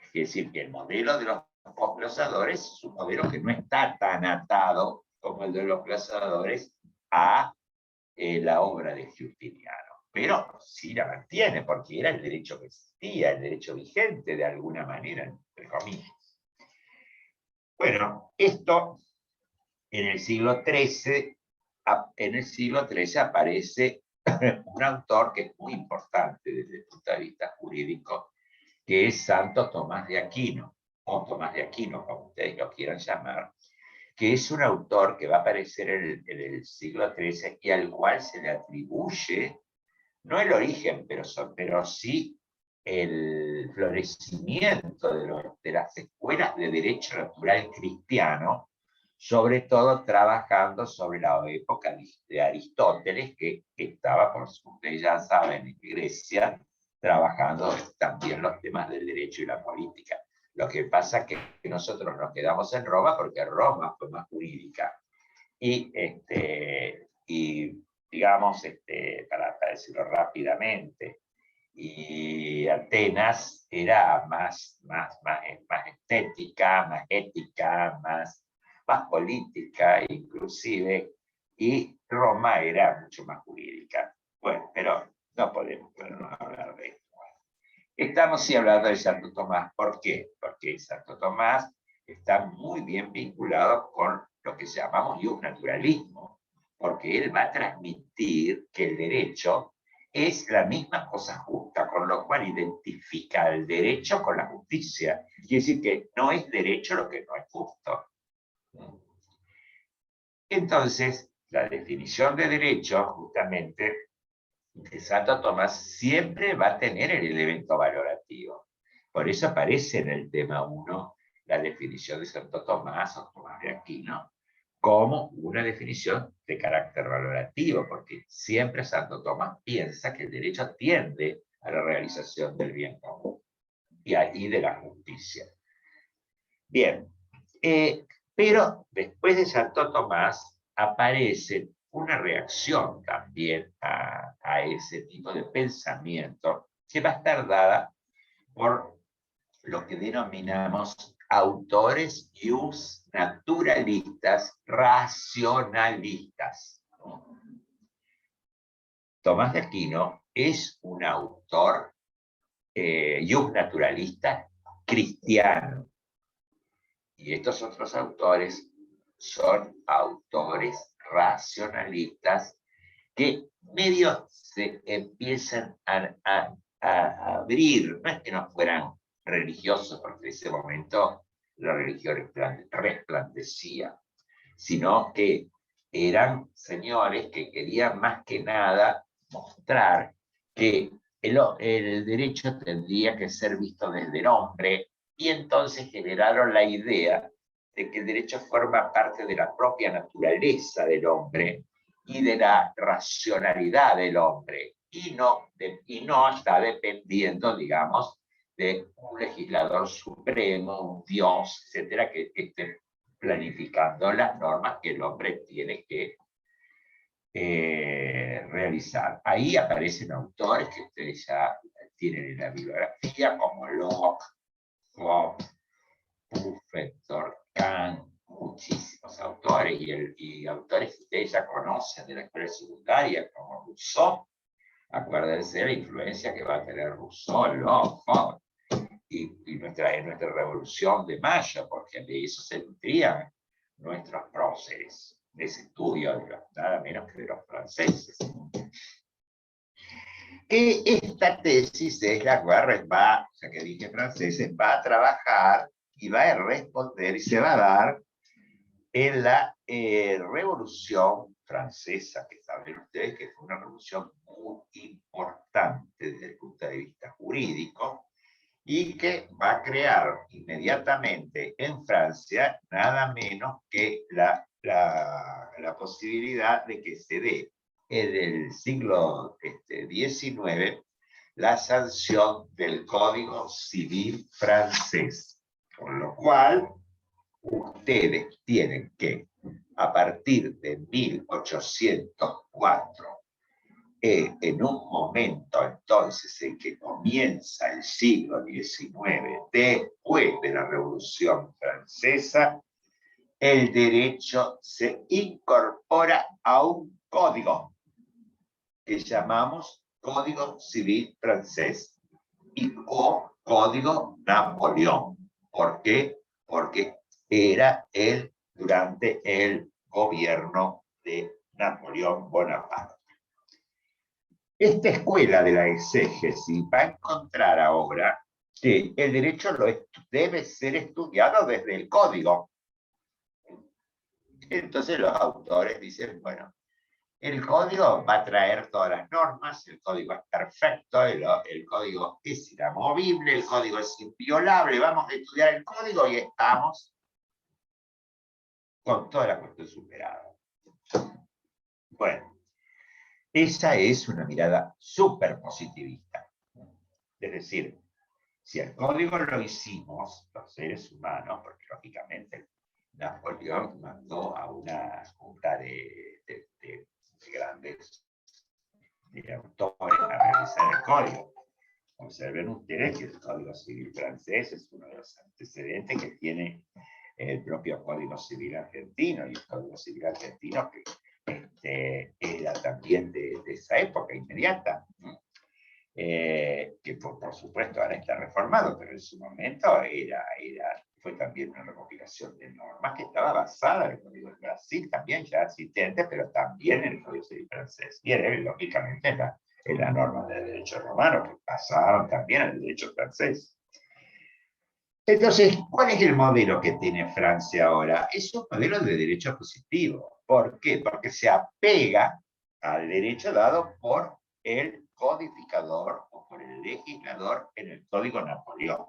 Es decir, que el modelo de los posglosadores es un modelo que no está tan atado como el de los glosadores a la obra de Justiniano, pero sí la mantiene, porque era el derecho que existía, el derecho vigente de alguna manera, entre comillas. Bueno, esto en el siglo XIII aparece un autor que es muy importante desde el punto de vista jurídico, que es Santo Tomás de Aquino, o Tomás de Aquino, como ustedes lo quieran llamar, que es un autor que va a aparecer en el siglo XIII y al cual se le atribuye, no el origen, pero sí el florecimiento de las escuelas de derecho natural cristiano, sobre todo trabajando sobre la época de Aristóteles, que estaba, como ustedes ya saben, en Grecia, trabajando también los temas del derecho y la política. Lo que pasa es que nosotros nos quedamos en Roma porque Roma fue más jurídica. Y digamos, para decirlo rápidamente, y Atenas era más estética, más ética, más política inclusive, y Roma era mucho más jurídica. Bueno, pero no podemos hablar de esto. Estamos sí hablando de Santo Tomás. ¿Por qué? Porque Santo Tomás está muy bien vinculado con lo que llamamos naturalismo, porque él va a transmitir que el derecho es la misma cosa justa, con lo cual identifica el derecho con la justicia. Quiere decir que no es derecho lo que no es justo. Entonces, la definición de derecho, justamente, de Santo Tomás siempre va a tener el elemento valorativo. Por eso aparece en el tema 1 la definición de Santo Tomás o Tomás de Aquino como una definición de carácter valorativo, porque siempre Santo Tomás piensa que el derecho tiende a la realización del bien común y de la justicia. Bien, pero después de Santo Tomás aparece una reacción también a ese tipo de pensamiento que va a estar dada por lo que denominamos autores naturalistas, racionalistas. Tomás de Aquino es un autor naturalista cristiano. Y estos otros autores son autores racionalistas que medio se empiezan a abrir, no es que no fueran religiosos, porque en ese momento la religión resplandecía, sino que eran señores que querían más que nada mostrar que el derecho tendría que ser visto desde el hombre, y entonces generaron la idea de que el derecho forma parte de la propia naturaleza del hombre y de la racionalidad del hombre, y no está dependiendo, digamos, de un legislador supremo, un dios, etcétera, que esté planificando las normas que el hombre tiene que realizar. Ahí aparecen autores que ustedes ya tienen en la bibliografía, como Locke, Hobbes, Buffett, Durkheim, muchísimos autores, y autores que ustedes ya conocen de la escuela secundaria, como Rousseau. Acuérdense de la influencia que va a tener Rousseau, Locke, Hobbes, y nuestra revolución de Mayo, porque de eso se nutrían nuestros próceres de ese estudio, nada menos que de los franceses. Que esta tesis es la cual va, ya que dije franceses, va a trabajar y va a responder y se va a dar en la Revolución Francesa, que saben ustedes que fue una revolución muy importante desde el punto de vista jurídico, y que va a crear inmediatamente en Francia nada menos que la posibilidad de que se dé en el siglo XIX la sanción del Código Civil francés, con lo cual ustedes tienen que, a partir de 1804, en un momento entonces en que comienza el siglo XIX, después de la Revolución Francesa, el derecho se incorpora a un código que llamamos Código Civil Francés o Código Napoleón. ¿Por qué? Porque era durante el gobierno de Napoleón Bonaparte. Esta escuela de la exégesis va a encontrar ahora que el derecho debe ser estudiado desde el código. Entonces los autores dicen, bueno, el código va a traer todas las normas, el código es perfecto, el código es inamovible, el código es inviolable, vamos a estudiar el código y estamos con toda la cuestión superada. Bueno, esa es una mirada súper positivista. Es decir, si el código lo hicimos los seres humanos, porque lógicamente Napoleón mandó a una junta de grandes autores a realizar el código. Observen ustedes que el Código Civil francés es uno de los antecedentes que tiene el propio Código Civil argentino, y el Código Civil argentino que era también de esa época inmediata, que por supuesto ahora está reformado, pero en su momento fue también una recopilación de normas que estaba basada en el Código de Brasil, también ya existente, pero también en el Código Civil francés, y lógicamente en la norma del derecho romano, que pasaron también al derecho francés. Entonces, ¿cuál es el modelo que tiene Francia ahora? Es un modelo de derecho positivo. ¿Por qué? Porque se apega al derecho dado por el codificador o por el legislador en el Código Napoleón.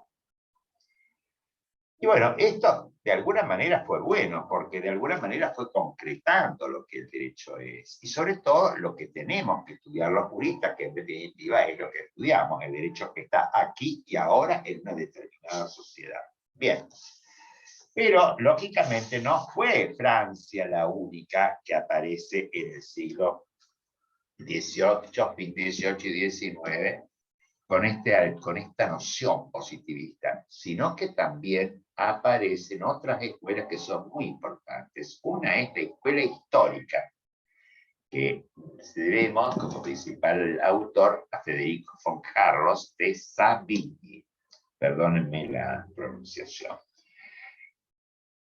Y bueno, esto de alguna manera fue bueno, porque de alguna manera fue concretando lo que el derecho es, y sobre todo lo que tenemos que estudiar los juristas, que en definitiva es lo que estudiamos, el derecho que está aquí y ahora en una determinada sociedad. Bien, pero lógicamente no fue Francia la única que aparece en el siglo XVIII, fin XVIII y XIX, con esta noción positivista, sino que también aparecen otras escuelas que son muy importantes. Una es la escuela histórica, que debemos como principal autor a Federico von Carlos de Savigny. Perdónenme la pronunciación.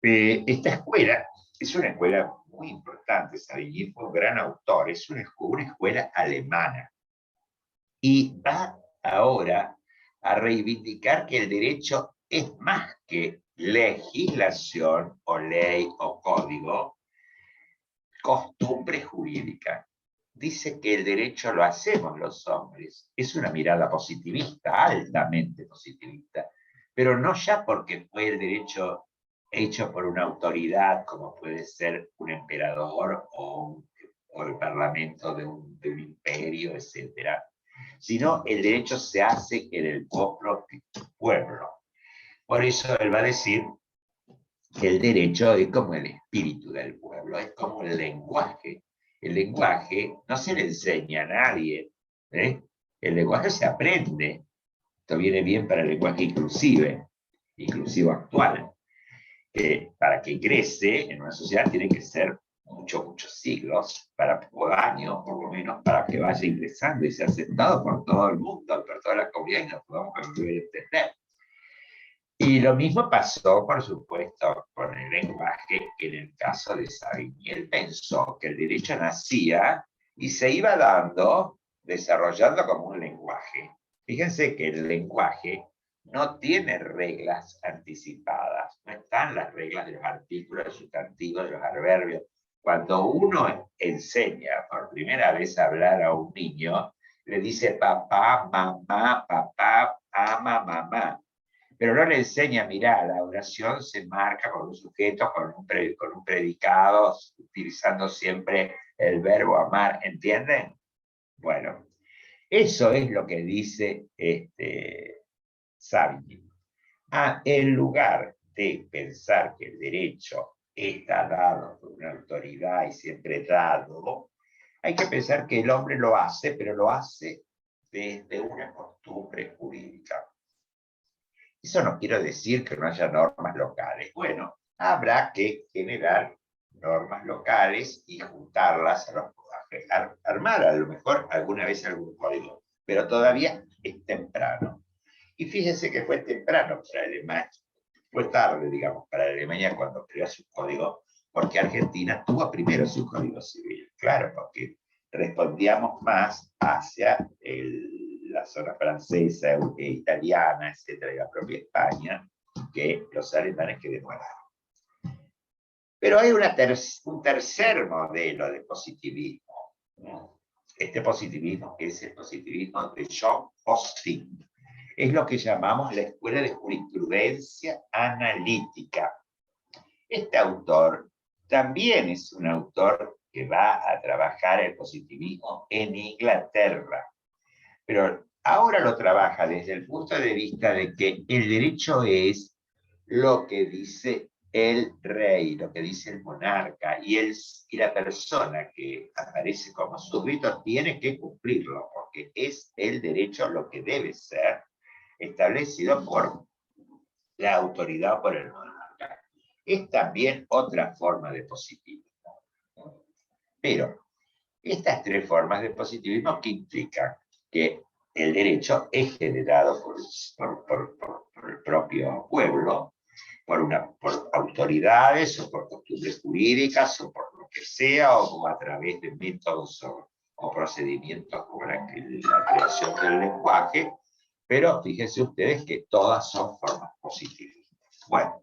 Esta escuela es una escuela muy importante, Savigny fue un gran autor, es una escuela alemana. Y va ahora a reivindicar que el derecho es más que legislación o ley o código, costumbre jurídica. Dice que el derecho lo hacemos los hombres. Es una mirada positivista, altamente positivista, pero no ya porque fue el derecho hecho por una autoridad, como puede ser un emperador o el parlamento de un imperio, etc., sino el derecho se hace en el propio pueblo. Por eso él va a decir que el derecho es como el espíritu del pueblo, es como el lenguaje. El lenguaje no se le enseña a nadie, ¿eh? El lenguaje se aprende. Esto viene bien para el lenguaje inclusivo actual. Para que ingrese en una sociedad tiene que ser muchos siglos, años por lo menos, para que vaya ingresando y sea aceptado por todo el mundo, por toda la comunidad y nos podamos entender. Y lo mismo pasó, por supuesto, con el lenguaje en el caso de Savigny. Él pensó que el derecho nacía y se iba desarrollando como un lenguaje. Fíjense que el lenguaje no tiene reglas anticipadas, no están las reglas de los artículos, de los sustantivos, de los adverbios. Cuando uno enseña por primera vez a hablar a un niño, le dice papá, ama, mamá. Pero no le enseña, mirá, la oración se marca con un sujeto, con un predicado, utilizando siempre el verbo amar, ¿entienden? Bueno, eso es lo que dice Savigny. En lugar de pensar que el derecho está dado por una autoridad y siempre dado, hay que pensar que el hombre lo hace, pero lo hace desde una costumbre jurídica. Eso no quiere decir que no haya normas locales. Bueno, habrá que generar normas locales y juntarlas, armar a lo mejor alguna vez algún código, pero todavía es temprano. Y fíjense que fue temprano para Alemania, fue tarde, digamos, para Alemania cuando creó su código, porque Argentina tuvo primero su código civil, claro, porque respondíamos más hacia la zona francesa, italiana, etcétera, y la propia España, que los alemanes que demoraron. Pero hay un tercer modelo de positivismo. Este positivismo, que es el positivismo de John Austin, es lo que llamamos la Escuela de Jurisprudencia Analítica. Este autor también es un autor que va a trabajar el positivismo en Inglaterra, pero ahora lo trabaja desde el punto de vista de que el derecho es lo que dice el rey, lo que dice el monarca, y la persona que aparece como súbdito tiene que cumplirlo, porque es el derecho lo que debe ser establecido por la autoridad o por el monarca. Es también otra forma de positivismo. Pero estas tres formas de positivismo que implican que el derecho es generado por el propio pueblo, por autoridades o por costumbres jurídicas o por lo que sea, o a través de métodos o procedimientos como la creación del lenguaje, pero fíjense ustedes que todas son formas positivistas. Bueno,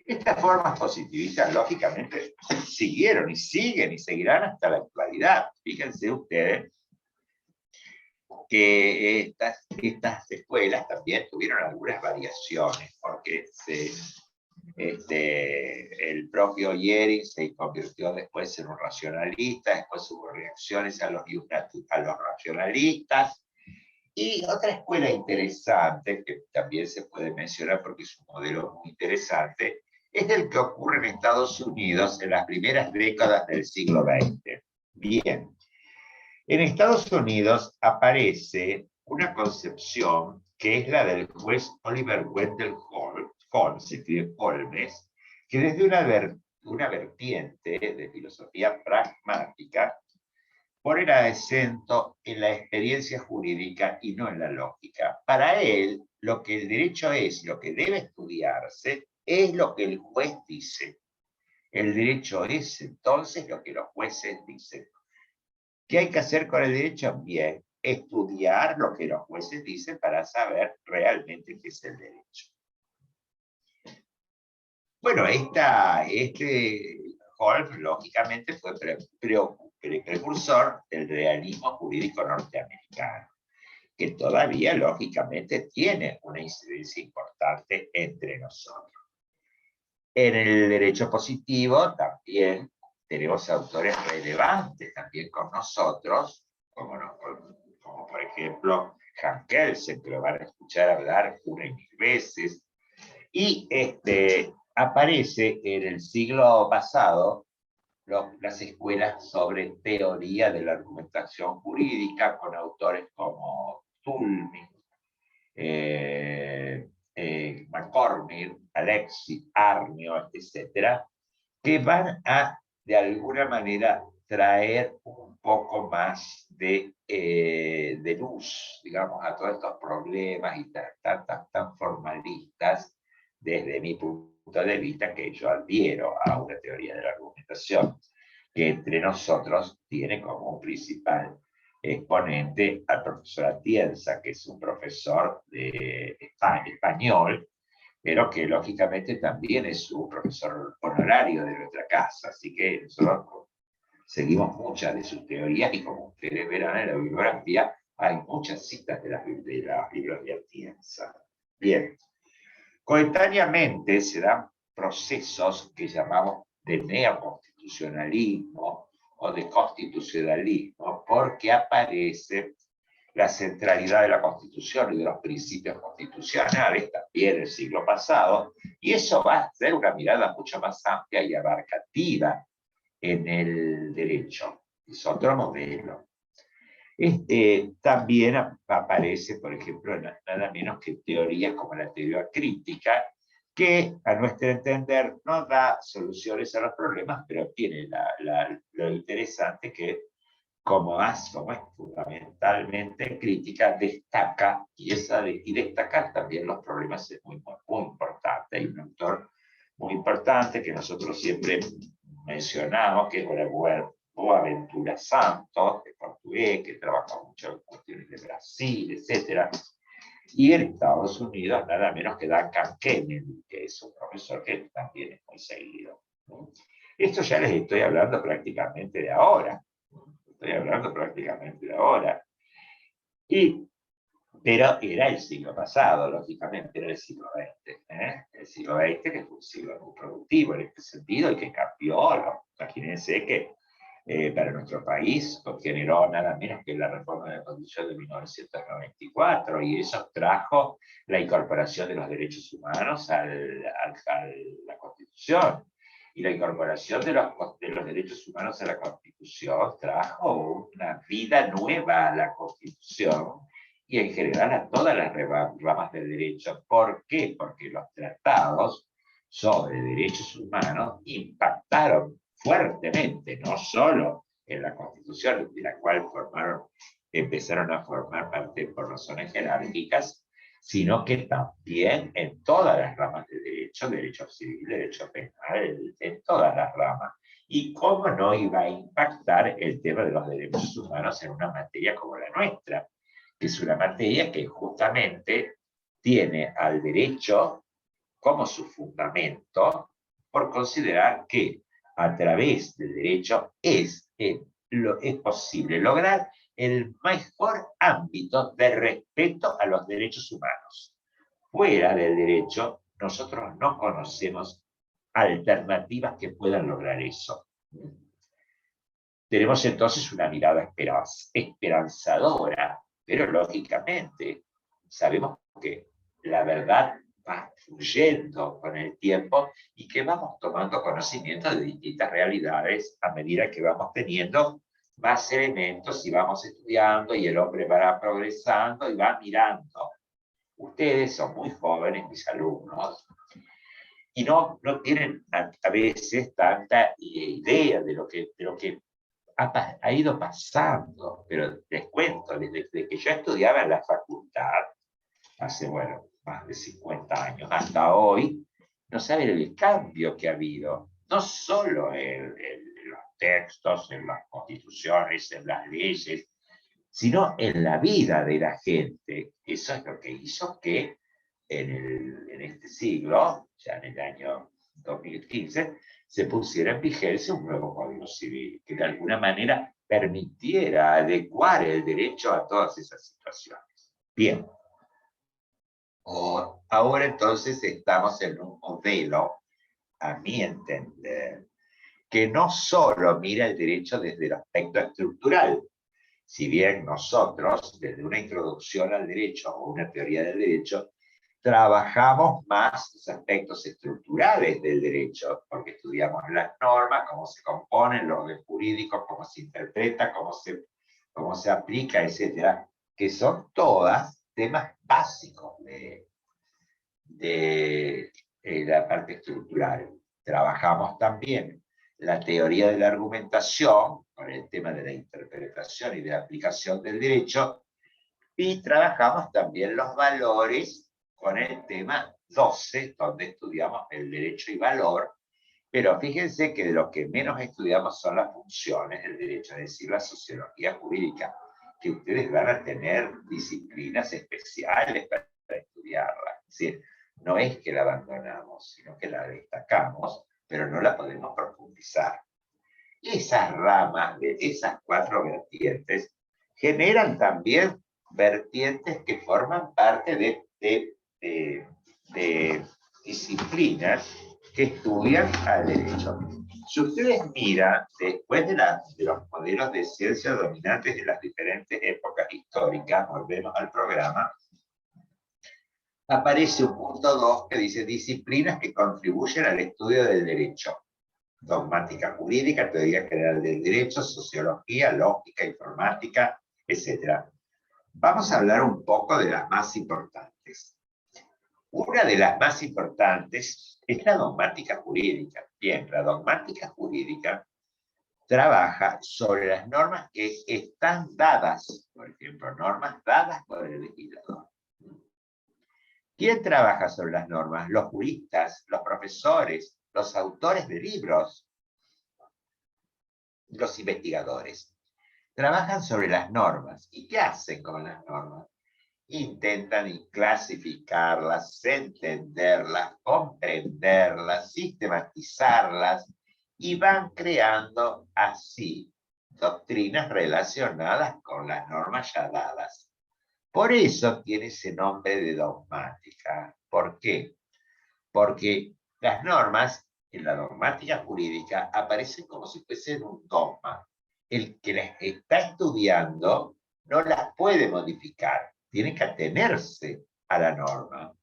estas formas positivistas, lógicamente, siguieron y siguen y seguirán hasta la actualidad. Fíjense ustedes que estas escuelas también tuvieron algunas variaciones, porque el propio Jhering se convirtió después en un racionalista, después hubo reacciones a los racionalistas, y otra escuela interesante, que también se puede mencionar porque es un modelo muy interesante, es el que ocurre en Estados Unidos en las primeras décadas del siglo XX. Bien, en Estados Unidos aparece una concepción que es la del juez Oliver Wendell Holmes, que desde una vertiente de filosofía pragmática pone el acento en la experiencia jurídica y no en la lógica. Para él, lo que el derecho es, lo que debe estudiarse, es lo que el juez dice. El derecho es entonces lo que los jueces dicen. ¿Qué hay que hacer con el derecho? Bien, estudiar lo que los jueces dicen para saber realmente qué es el derecho. Bueno, Holmes, lógicamente, fue precursor del realismo jurídico norteamericano, que todavía, lógicamente, tiene una incidencia importante entre nosotros. En el derecho positivo también tenemos autores relevantes también con nosotros, como por ejemplo Hans Kelsen, que lo van a escuchar hablar una y mil veces, y aparece en el siglo pasado las escuelas sobre teoría de la argumentación jurídica con autores como Toulmin, McCormick, Alexis, Arnio, etcétera, que van a, de alguna manera, traer un poco más de luz, digamos, a todos estos problemas y tan formalistas, desde mi punto de vista, que yo adhiero a una teoría de la argumentación, que entre nosotros tiene como un principal exponente al profesor Atienza, que es un profesor de español, pero que lógicamente también es un profesor honorario de nuestra casa, así que nosotros seguimos muchas de sus teorías y como ustedes verán en la bibliografía hay muchas citas de los libros de Atienza. Bien, coetáneamente se dan procesos que llamamos de neoconstitucionalismo o de constitucionalismo, porque aparece la centralidad de la Constitución y de los principios constitucionales, también en el siglo pasado, y eso va a ser una mirada mucho más amplia y abarcativa en el derecho. Es otro modelo. También aparece, por ejemplo, nada menos que teorías como la teoría crítica, que a nuestro entender no da soluciones a los problemas, pero tiene lo interesante que como es fundamentalmente crítica, destaca, y destacar también los problemas es muy importante. Hay un autor muy importante que nosotros siempre mencionamos, que es Boaventura Santos, de portugués, que trabaja mucho en cuestiones de Brasil, etc. Y en Estados Unidos, nada menos que Duncan Kennedy, que es un profesor que también es muy seguido, ¿no? Esto ya les estoy hablando prácticamente de ahora. Estoy hablando prácticamente de ahora. Pero era el siglo pasado, lógicamente, era el siglo XX. El siglo XX, que fue un siglo muy productivo en este sentido y que cambió. Imagínense que para nuestro país generó nada menos que la reforma de la Constitución de 1994, y eso trajo la incorporación de los derechos humanos a la Constitución. Y la incorporación de los derechos humanos a la Constitución trajo una vida nueva a la Constitución y en general a todas las ramas del derecho. ¿Por qué? Porque los tratados sobre derechos humanos impactaron fuertemente, no solo en la Constitución, de la cual empezaron a formar parte por razones jerárquicas, sino que también en todas las ramas del derecho civil, derecho penal, en todas las ramas. ¿Y cómo no iba a impactar el tema de los derechos humanos en una materia como la nuestra? Que es una materia que justamente tiene al derecho como su fundamento, por considerar que a través del derecho es posible lograr el mejor ámbito de respeto a los derechos humanos. Fuera del derecho, nosotros no conocemos alternativas que puedan lograr eso. Tenemos entonces una mirada esperanzadora, pero lógicamente sabemos que la verdad va fluyendo con el tiempo y que vamos tomando conocimiento de distintas realidades a medida que vamos teniendo más elementos y vamos estudiando y el hombre va progresando y va mirando. Ustedes son muy jóvenes, mis alumnos, y no tienen a veces tanta idea de lo que ha ido pasando, pero les cuento, desde que yo estudiaba en la facultad, hace, más de 50 años, hasta hoy, no saben el cambio que ha habido. no solo en los textos, en las constituciones, en las leyes, sino en la vida de la gente. Eso es lo que hizo que en este siglo, ya en el año 2015, se pusiera en vigencia un nuevo Código Civil, que de alguna manera permitiera adecuar el derecho a todas esas situaciones. Bien. Ahora entonces estamos en un modelo, a mi entender, que no solo mira el derecho desde el aspecto estructural, si bien nosotros, desde una introducción al derecho o una teoría del derecho, trabajamos más los aspectos estructurales del derecho, porque estudiamos las normas, cómo se componen, los orden jurídico, cómo se interpreta, cómo se aplica, etcétera, que son todas temas básicos de la parte estructural. Trabajamos también la teoría de la argumentación, con el tema de la interpretación y de la aplicación del derecho, y trabajamos también los valores con el tema 12, donde estudiamos el derecho y valor, pero fíjense que de lo que menos estudiamos son las funciones del derecho, es decir, la sociología jurídica, que ustedes van a tener disciplinas especiales para estudiarla. Es decir, no es que la abandonamos, sino que la destacamos, pero no la podemos profundizar. Esas ramas de esas 4 vertientes generan también vertientes que forman parte de disciplinas que estudian al derecho. Si ustedes miran, después de los modelos de ciencia dominantes de las diferentes épocas históricas, volvemos al programa, aparece un punto 2 que dice disciplinas que contribuyen al estudio del derecho. Dogmática jurídica, teoría general del derecho, sociología, lógica, informática, etc. Vamos a hablar un poco de las más importantes. Una de las más importantes es la dogmática jurídica. Bien, la dogmática jurídica trabaja sobre las normas que están dadas, por ejemplo, normas dadas por el legislador. ¿Quién trabaja sobre las normas? Los juristas, los profesores, los autores de libros, los investigadores. Trabajan sobre las normas. ¿Y qué hacen con las normas? Intentan clasificarlas, entenderlas, comprenderlas, sistematizarlas y van creando así doctrinas relacionadas con las normas ya dadas. Por eso tiene ese nombre de dogmática. ¿Por qué? Porque las normas en la dogmática jurídica aparecen como si fuesen un dogma. El que las está estudiando no las puede modificar, tiene que atenerse a la norma.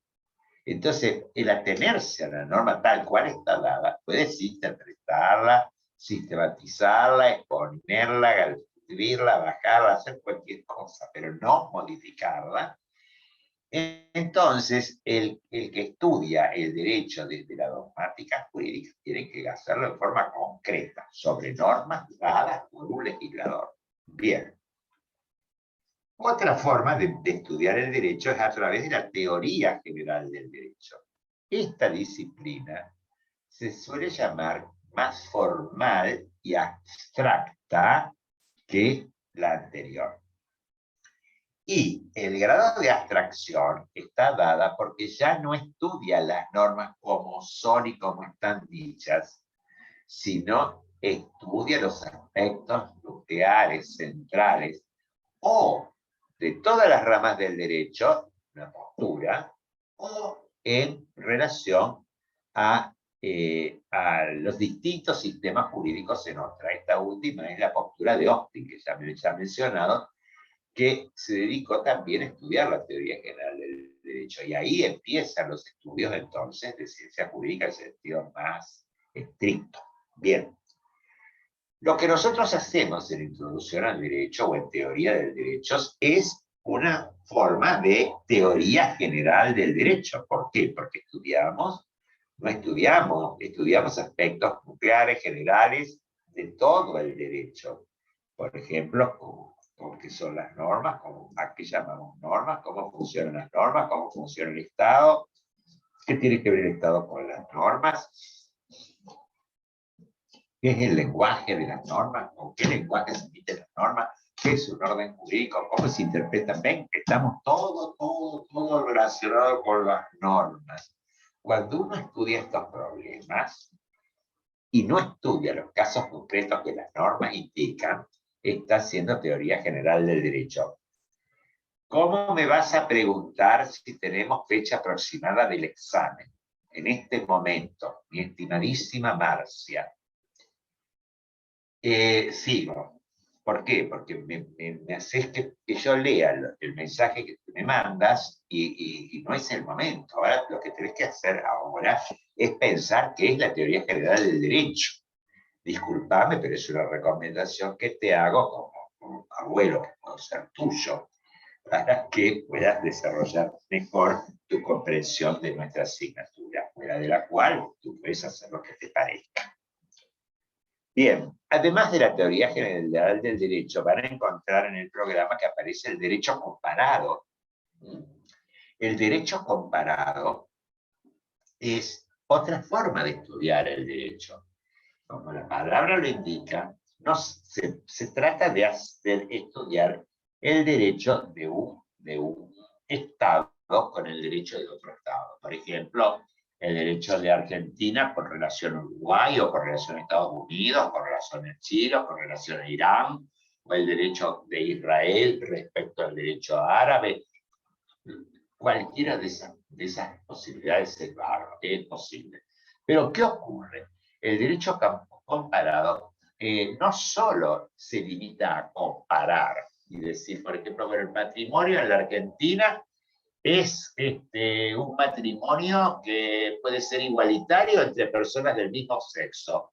Entonces, el atenerse a la norma tal cual está dada, puedes interpretarla, sistematizarla, exponerla, escribirla, bajarla, hacer cualquier cosa, pero no modificarla. Entonces, el que estudia el derecho desde la dogmática jurídica tiene que hacerlo de forma concreta, sobre normas dadas por un legislador. Bien. Otra forma de estudiar el derecho es a través de la teoría general del derecho. Esta disciplina se suele llamar más formal y abstracta que la anterior. Y el grado de abstracción está dada porque ya no estudia las normas como son y como están dichas, sino estudia los aspectos nucleares, centrales, o de todas las ramas del derecho, una postura, o en relación a los distintos sistemas jurídicos en otra. Esta última es la postura de Austin, que ya me ha mencionado, que se dedicó también a estudiar la teoría general del derecho. Y ahí empiezan los estudios entonces de ciencia jurídica en sentido más estricto. Bien. Lo que nosotros hacemos en Introducción al Derecho o en Teoría del Derecho es una forma de teoría general del derecho. ¿Por qué? Porque estudiamos aspectos nucleares, generales de todo el derecho. Por ejemplo, qué son las normas, a qué llamamos normas, cómo funcionan las normas, cómo funciona el Estado, qué tiene que ver el Estado con las normas, ¿Qué es el lenguaje de las normas? ¿Con qué lenguaje se emiten las normas? ¿Qué es un orden jurídico? ¿Cómo se interpretan? Ven, estamos todo relacionado con las normas. Cuando uno estudia estos problemas y no estudia los casos concretos que las normas indican, está haciendo teoría general del derecho. ¿Cómo me vas a preguntar si tenemos fecha aproximada del examen? En este momento, mi estimadísima Marcia. Sigo. ¿Por qué? Porque me haces que yo lea el mensaje que tú me mandas y no es el momento. Ahora lo que tenés que hacer ahora es pensar qué es la teoría general del derecho. Disculpame, pero es una recomendación que te hago como abuelo, que puedo ser tuyo, para que puedas desarrollar mejor tu comprensión de nuestra asignatura, fuera de la cual tú puedes hacer lo que te parezca. Bien, además de la teoría general del derecho, van a encontrar en el programa que aparece el derecho comparado. El derecho comparado es otra forma de estudiar el derecho. Como la palabra lo indica, no se trata de estudiar el derecho de un Estado con el derecho de otro Estado. Por ejemplo, el derecho de Argentina con relación a Uruguay, o con relación a Estados Unidos, con relación a Chile, o con relación a Irán, o el derecho de Israel respecto al derecho árabe. Cualquiera de esas posibilidades es posible. Pero, ¿qué ocurre? El derecho comparado no solo se limita a comparar y decir, por ejemplo, el matrimonio en la Argentina es un matrimonio que puede ser igualitario entre personas del mismo sexo.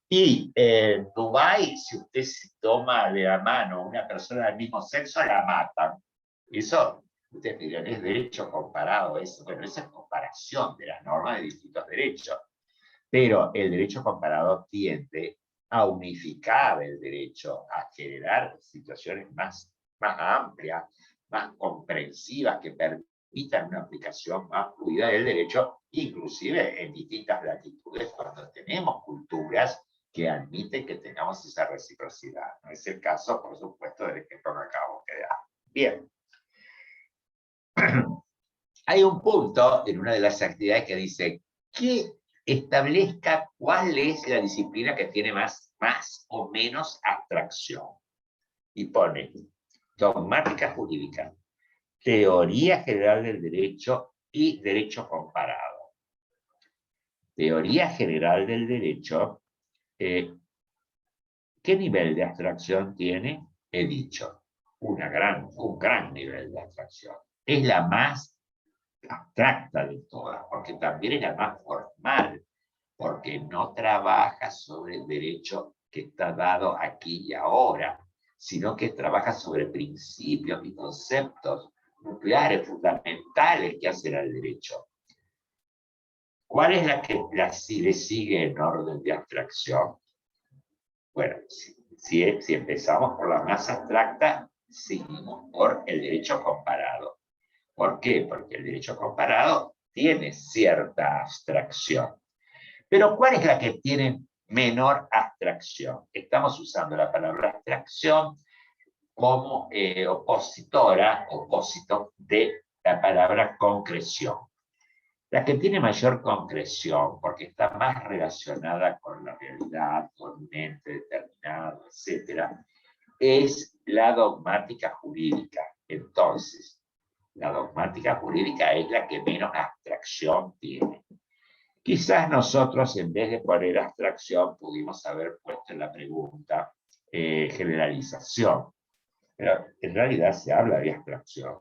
Y en Dubái, si usted se toma de la mano a una persona del mismo sexo, la matan. Eso, ustedes dirán, es derecho comparado. Bueno, esa es comparación de las normas de distintos derechos. Pero el derecho comparado tiende a unificar el derecho, a generar situaciones más amplias, más comprensivas, que permitan una aplicación más fluida del derecho, inclusive en distintas latitudes, cuando tenemos culturas que admiten que tengamos esa reciprocidad. No es el caso, por supuesto, del ejemplo que acabo de dar. Bien. Hay un punto en una de las actividades que dice que establezca cuál es la disciplina que tiene más o menos abstracción. Y pone dogmática jurídica, teoría general del derecho y derecho comparado. Teoría general del derecho, ¿qué nivel de abstracción tiene? He dicho, un gran nivel de abstracción. Es la más abstracta de todas, porque también es la más formal, porque no trabaja sobre el derecho que está dado aquí y ahora, sino que trabaja sobre principios y conceptos nucleares, fundamentales que hacen al derecho. ¿Cuál es la que le sigue en orden de abstracción? Bueno, si empezamos por la más abstracta, seguimos por el derecho comparado. ¿Por qué? Porque el derecho comparado tiene cierta abstracción. Pero ¿cuál es la que tiene menor abstracción? Estamos usando la palabra abstracción como opósito de la palabra concreción. La que tiene mayor concreción, porque está más relacionada con la realidad, con un ente determinado, etc., es la dogmática jurídica. Entonces, la dogmática jurídica es la que menos abstracción tiene. Quizás nosotros, en vez de poner abstracción, pudimos haber puesto en la pregunta generalización. Pero en realidad se habla de abstracción.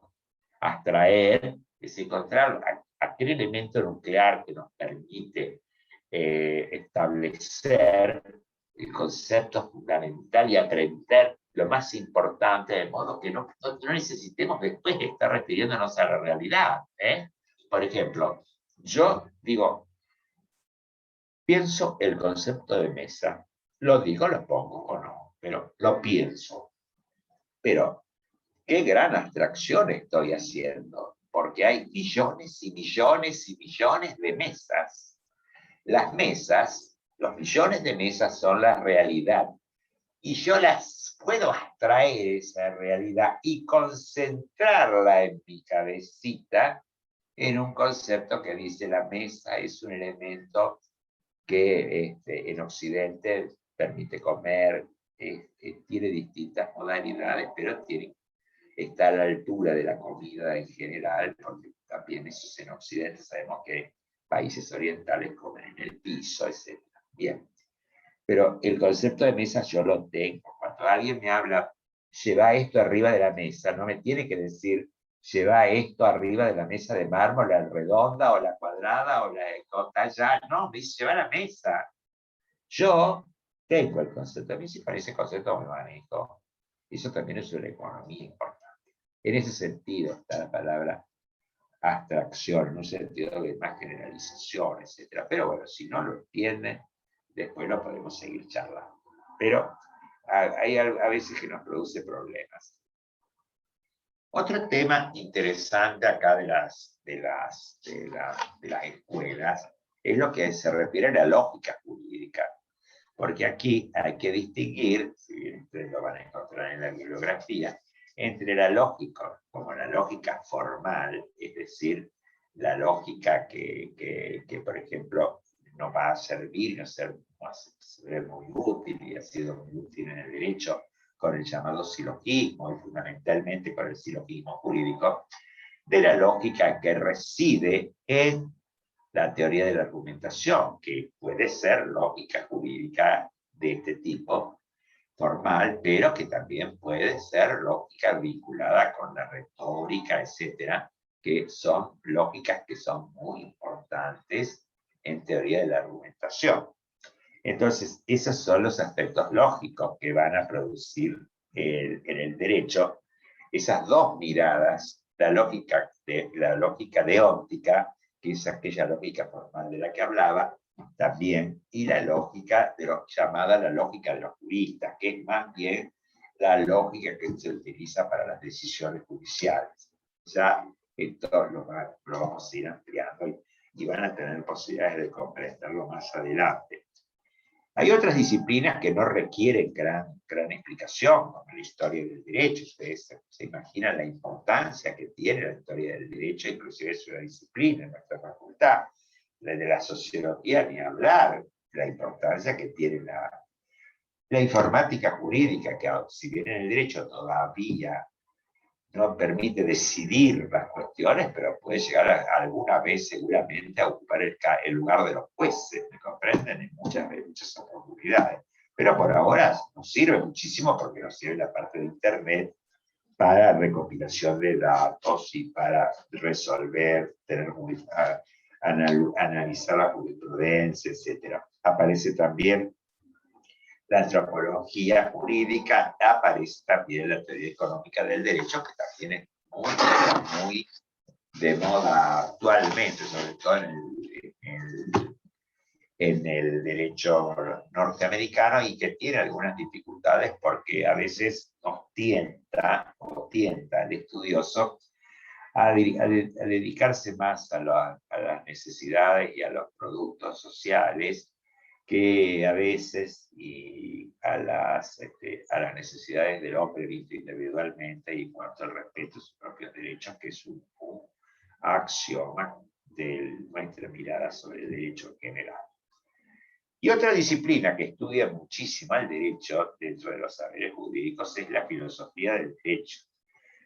Abstraer es encontrar aquel elemento nuclear que nos permite establecer el concepto fundamental y aprender lo más importante, de modo que no necesitemos después estar refiriéndonos a la realidad. Por ejemplo, yo digo, pienso el concepto de mesa. Lo digo, lo pongo o no, pero lo pienso. Pero, ¿qué gran abstracción estoy haciendo? Porque hay millones y millones y millones de mesas. Las mesas Los millones de mesas son la realidad. Y yo las puedo abstraer esa realidad y concentrarla en mi cabecita en un concepto que dice la mesa es un elemento que en Occidente permite comer, tiene distintas modalidades, pero está a la altura de la comida en general, porque también eso es en Occidente, sabemos que países orientales comen en el piso, etc. Bien, pero el concepto de mesa yo lo tengo. Cuando alguien me habla, lleva esto arriba de la mesa, no me tiene que decir, lleva esto arriba de la mesa de mármol, la redonda o la cuadrada o la talla. No, me dice, lleva la mesa. Yo tengo el concepto de mesa y con ese concepto me manejo. Eso también es una economía importante. En ese sentido está la palabra abstracción, en un sentido de más generalización, etc. Pero bueno, si no lo entienden, después lo podemos seguir charlando. Pero hay a veces que nos produce problemas. Otro tema interesante acá de las escuelas es lo que se refiere a la lógica jurídica. Porque aquí hay que distinguir, si bien ustedes lo van a encontrar en la bibliografía, entre la lógica, como la lógica formal, es decir, la lógica que por ejemplo, nos va a servir, no ser muy útil y ha sido muy útil en el derecho con el llamado silogismo y fundamentalmente con el silogismo jurídico, de la lógica que reside en la teoría de la argumentación, que puede ser lógica jurídica de este tipo, formal, pero que también puede ser lógica vinculada con la retórica, etcétera, que son lógicas que son muy importantes en teoría de la argumentación. Entonces, esos son los aspectos lógicos que van a producir en el derecho esas dos miradas, la lógica deóntica, que es aquella lógica formal de la que hablaba, también, y la lógica llamada la lógica de los juristas, que es más bien la lógica que se utiliza para las decisiones judiciales. Ya esto lo vamos a ir ampliando y van a tener posibilidades de comprenderlo más adelante. Hay otras disciplinas que no requieren gran explicación, como la historia del derecho. Ustedes se imaginan la importancia que tiene la historia del derecho, inclusive es una disciplina en nuestra facultad. La de la sociología, ni hablar, la importancia que tiene la informática jurídica, que si bien en el derecho todavía no permite decidir las cuestiones, pero puede llegar alguna vez seguramente a ocupar el lugar de los jueces, ¿me comprenden? En muchas oportunidades. Pero por ahora nos sirve muchísimo porque nos sirve la parte de Internet para recopilación de datos y para resolver, analizar la jurisprudencia, etc. Aparece también la antropología jurídica, aparece también la teoría económica del derecho, que también es muy de moda actualmente, sobre todo en el derecho norteamericano, y que tiene algunas dificultades porque a veces nos tienta al estudioso a dedicarse más a las necesidades y a los productos sociales que a veces a las necesidades del hombre visto individualmente y en cuanto al respeto a sus propios derechos, que es un axioma de nuestra mirada sobre el derecho en general. Y otra disciplina que estudia muchísimo el derecho dentro de los saberes jurídicos es la filosofía del derecho.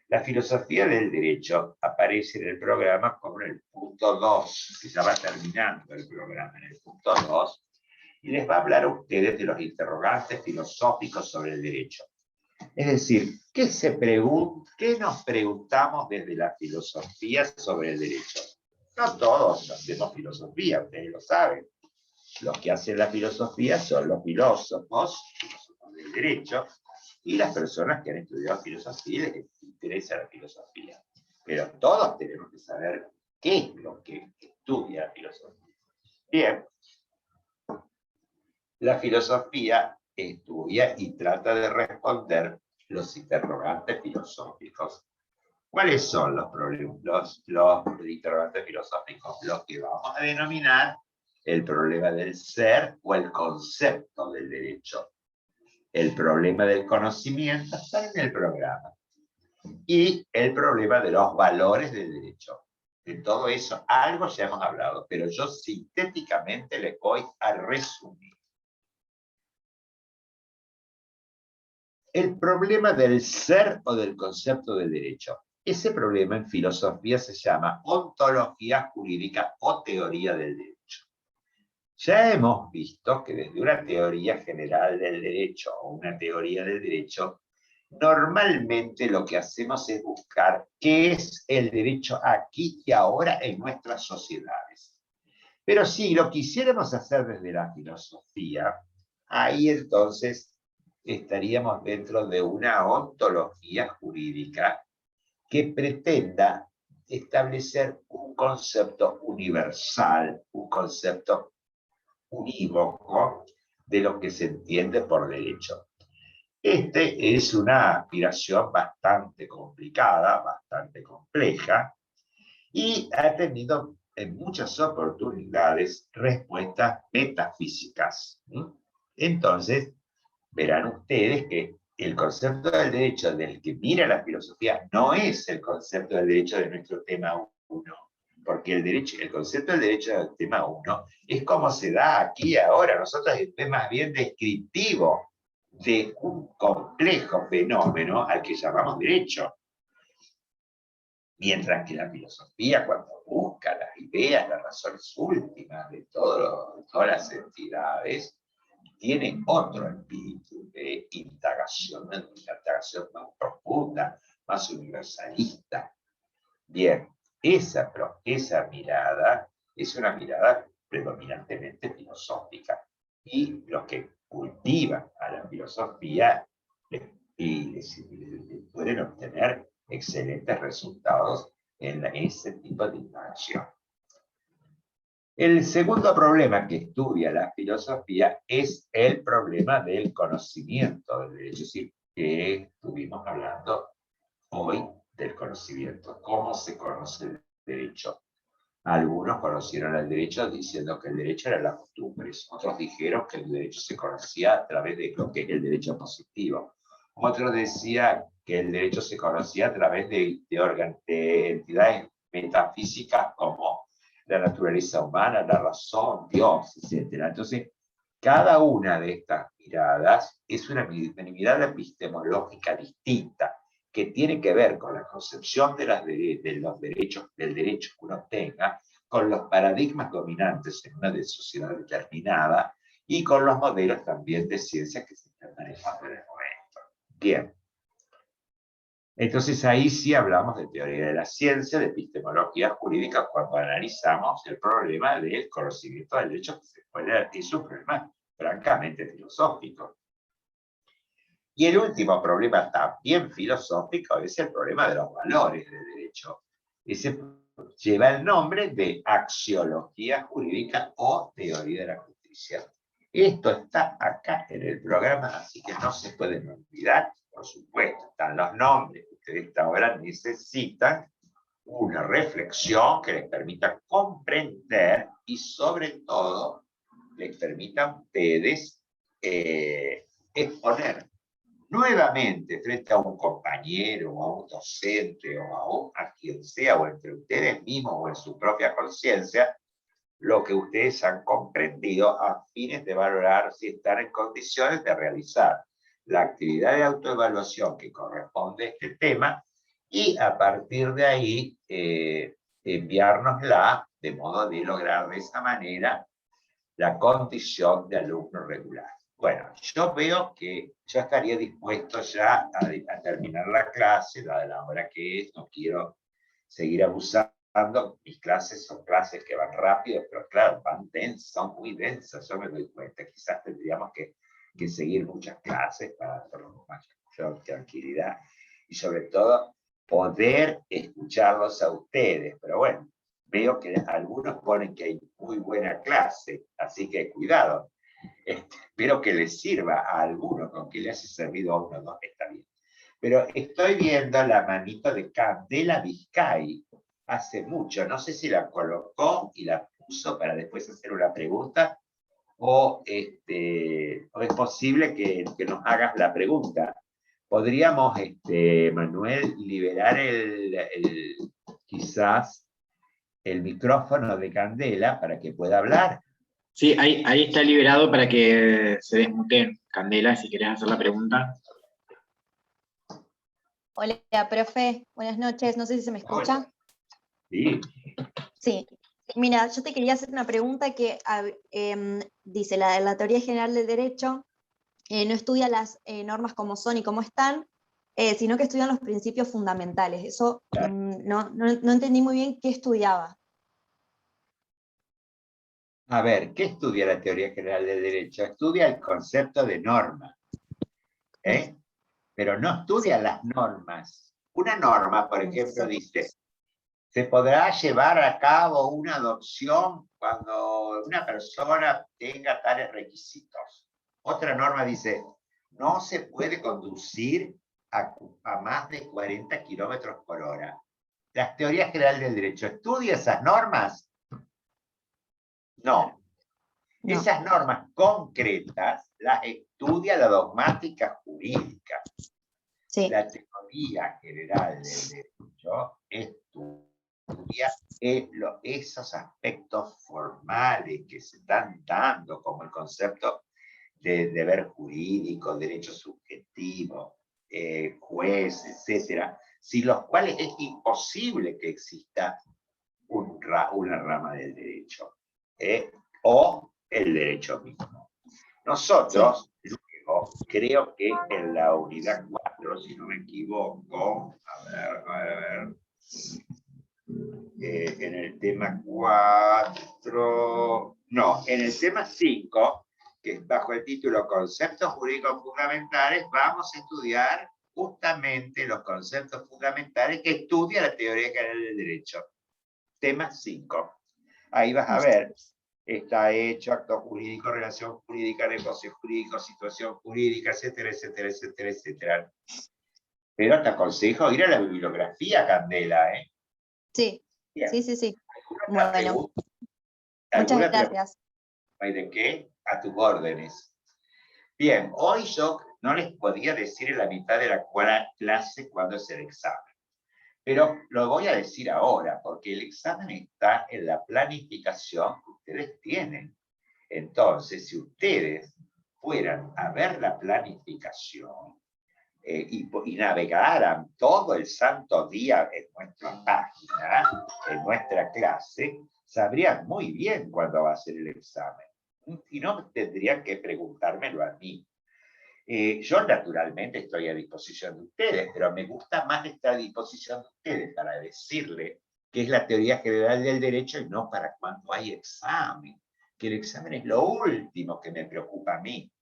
La filosofía del derecho aparece en el programa como en el punto 2, que ya va terminando el programa en el punto 2, y les va a hablar a ustedes de los interrogantes filosóficos sobre el derecho. Es decir, ¿qué nos preguntamos desde la filosofía sobre el derecho? No todos hacemos filosofía, ustedes lo saben. Los que hacen la filosofía son los filósofos del derecho y las personas que han estudiado filosofía y les interesa la filosofía. Pero todos tenemos que saber qué es lo que estudia la filosofía. Bien, la filosofía estudia y trata de responder los interrogantes filosóficos. ¿Cuáles son los interrogantes filosóficos? Los que vamos a denominar el problema del ser o el concepto del derecho. El problema del conocimiento está en el programa. Y el problema de los valores del derecho. De todo eso, algo ya hemos hablado, pero yo sintéticamente les voy a resumir. El problema del ser o del concepto del derecho. Ese problema en filosofía se llama ontología jurídica o teoría del derecho. Ya hemos visto que desde una teoría general del derecho o una teoría del derecho, normalmente lo que hacemos es buscar qué es el derecho aquí y ahora en nuestras sociedades. Pero si lo quisiéramos hacer desde la filosofía, ahí entonces estaríamos dentro de una ontología jurídica que pretenda establecer un concepto universal, un concepto unívoco de lo que se entiende por derecho. Este es una aspiración bastante complicada, bastante compleja, y ha tenido en muchas oportunidades respuestas metafísicas. Entonces, verán ustedes que el concepto del derecho del que mira la filosofía no es el concepto del derecho de nuestro tema 1, porque el concepto del derecho del tema 1 es como se da aquí ahora. Nosotros es más bien descriptivo de un complejo fenómeno al que llamamos derecho. Mientras que la filosofía, cuando busca las ideas, las razones últimas de todas las entidades, tiene otro espíritu de indagación, una indagación más profunda, más universalista. Bien, esa mirada es una mirada predominantemente filosófica, y los que cultivan a la filosofía pueden obtener excelentes resultados en ese tipo de indagación. El segundo problema que estudia la filosofía es el problema del conocimiento del derecho, es decir, que estuvimos hablando hoy del conocimiento. ¿Cómo se conoce el derecho? Algunos conocieron el derecho diciendo que el derecho era las costumbres, otros dijeron que el derecho se conocía a través de lo que es el derecho positivo. Otros decían que el derecho se conocía a través de entidades metafísicas como la naturaleza humana, la razón, Dios, etc. Entonces, cada una de estas miradas es una mirada epistemológica distinta, que tiene que ver con la concepción de los derechos, del derecho que uno tenga, con los paradigmas dominantes en una sociedad determinada y con los modelos también de ciencia que se están manejando en el momento. Bien. Entonces ahí sí hablamos de teoría de la ciencia, de epistemología jurídica, cuando analizamos el problema del conocimiento del derecho, que es un problema francamente filosófico. Y el último problema también filosófico es el problema de los valores del derecho. Ese lleva el nombre de axiología jurídica o teoría de la justicia. Esto está acá en el programa, así que no se pueden olvidar. Por supuesto, están los nombres que ustedes ahora necesitan una reflexión que les permita comprender y sobre todo les permita a ustedes exponer nuevamente frente a un compañero o a un docente o a quien sea, o entre ustedes mismos o en su propia conciencia, lo que ustedes han comprendido a fines de valorar si están en condiciones de realizar la actividad de autoevaluación que corresponde a este tema, y a partir de ahí enviárnosla de modo de lograr de esa manera la condición de alumno regular. Bueno, yo veo que yo estaría dispuesto ya a terminar la clase, la de la hora que es, no quiero seguir abusando. Mis clases son clases que van rápido, pero claro, van densas, son muy densas, yo me doy cuenta. Quizás tendríamos que seguir muchas clases para hacerlo con mayor tranquilidad y sobre todo poder escucharlos a ustedes. Pero bueno, veo que algunos ponen que hay muy buena clase, así que cuidado. Espero que les sirva a alguno, con que le haya servido a uno o dos, está bien. Pero estoy viendo la manito de Candela Vizcay hace mucho, no sé si la colocó y la confuso para después hacer una pregunta, o es posible que nos hagas la pregunta. Podríamos, Manuel, liberar quizás el micrófono de Candela para que pueda hablar. Sí, ahí está liberado para que se desmute Candela, si querés hacer la pregunta. Hola, profe. Buenas noches. No sé si se me escucha. Sí. Sí. Mira, yo te quería hacer una pregunta que dice, la teoría general del derecho no estudia las normas como son y como están, sino que estudian los principios fundamentales. Eso no entendí muy bien qué estudiaba. A ver, ¿qué estudia la teoría general del derecho? Estudia el concepto de norma, pero no estudia las normas. Una norma, por ejemplo, dice, se podrá llevar a cabo una adopción cuando una persona tenga tales requisitos. Otra norma dice, no se puede conducir a más de 40 kilómetros por hora. ¿La teoría general del derecho estudia esas normas? No. Esas normas concretas las estudia la dogmática jurídica. Sí. La teoría general del derecho estudia esos aspectos formales que se están dando, como el concepto de deber jurídico, derecho subjetivo, juez, etc., sin los cuales es imposible que exista una rama del derecho, o el derecho mismo. Nosotros, luego, creo que en la unidad 4, si no me equivoco, a ver, en el tema 4, no, en el tema 5, que es bajo el título Conceptos Jurídicos Fundamentales, vamos a estudiar justamente los conceptos fundamentales que estudia la teoría general del derecho. Tema 5. Ahí vas a ver, está hecho, acto jurídico, relación jurídica, negocio jurídico, situación jurídica, etcétera, etcétera, etcétera, etcétera. Pero te aconsejo ir a la bibliografía, Candela, ¿eh? Sí, Bien. sí. Bueno, muchas gracias. ¿Y de qué? A tus órdenes. Bien, hoy yo no les podía decir en la mitad de la clase cuándo es el examen. Pero lo voy a decir ahora, porque el examen está en la planificación que ustedes tienen. Entonces, si ustedes fueran a ver la planificación y navegaran todo el santo día en nuestra página, en nuestra clase, sabrían muy bien cuándo va a ser el examen. Y no tendrían que preguntármelo a mí. Yo naturalmente estoy a disposición de ustedes, pero me gusta más estar a disposición de ustedes para decirle qué es la teoría general del derecho y no para cuando hay examen, que el examen es lo último que me preocupa a mí.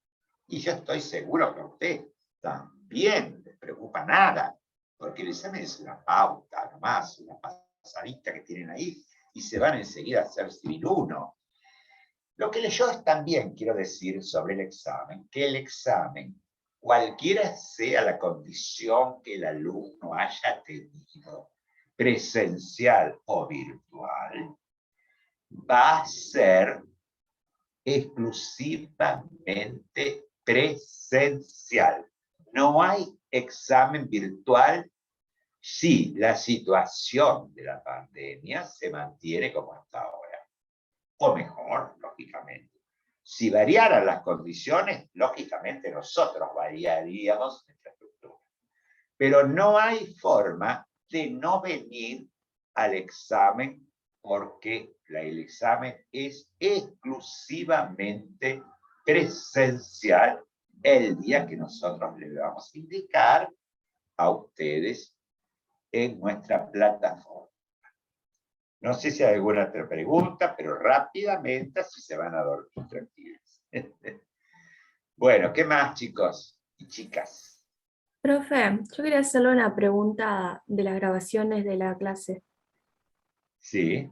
Y yo estoy seguro que a usted también les preocupa nada, porque el examen es una pauta nomás, una pasadita que tienen ahí, y se van enseguida a hacer civil 1. Lo que yo también quiero decir sobre el examen, que el examen, cualquiera sea la condición que el alumno haya tenido, presencial o virtual, va a ser exclusivamente presencial. No hay examen virtual si la situación de la pandemia se mantiene como hasta ahora. O mejor, lógicamente. Si variaran las condiciones, lógicamente nosotros variaríamos nuestra estructura. Pero no hay forma de no venir al examen porque el examen es exclusivamente presencial el día que nosotros le vamos a indicar a ustedes en nuestra plataforma. No sé si hay alguna otra pregunta, pero rápidamente así se van a dormir tranquilos. Bueno, ¿qué más, chicos y chicas? Profe, yo quería hacerle una pregunta de las grabaciones de la clase. Sí.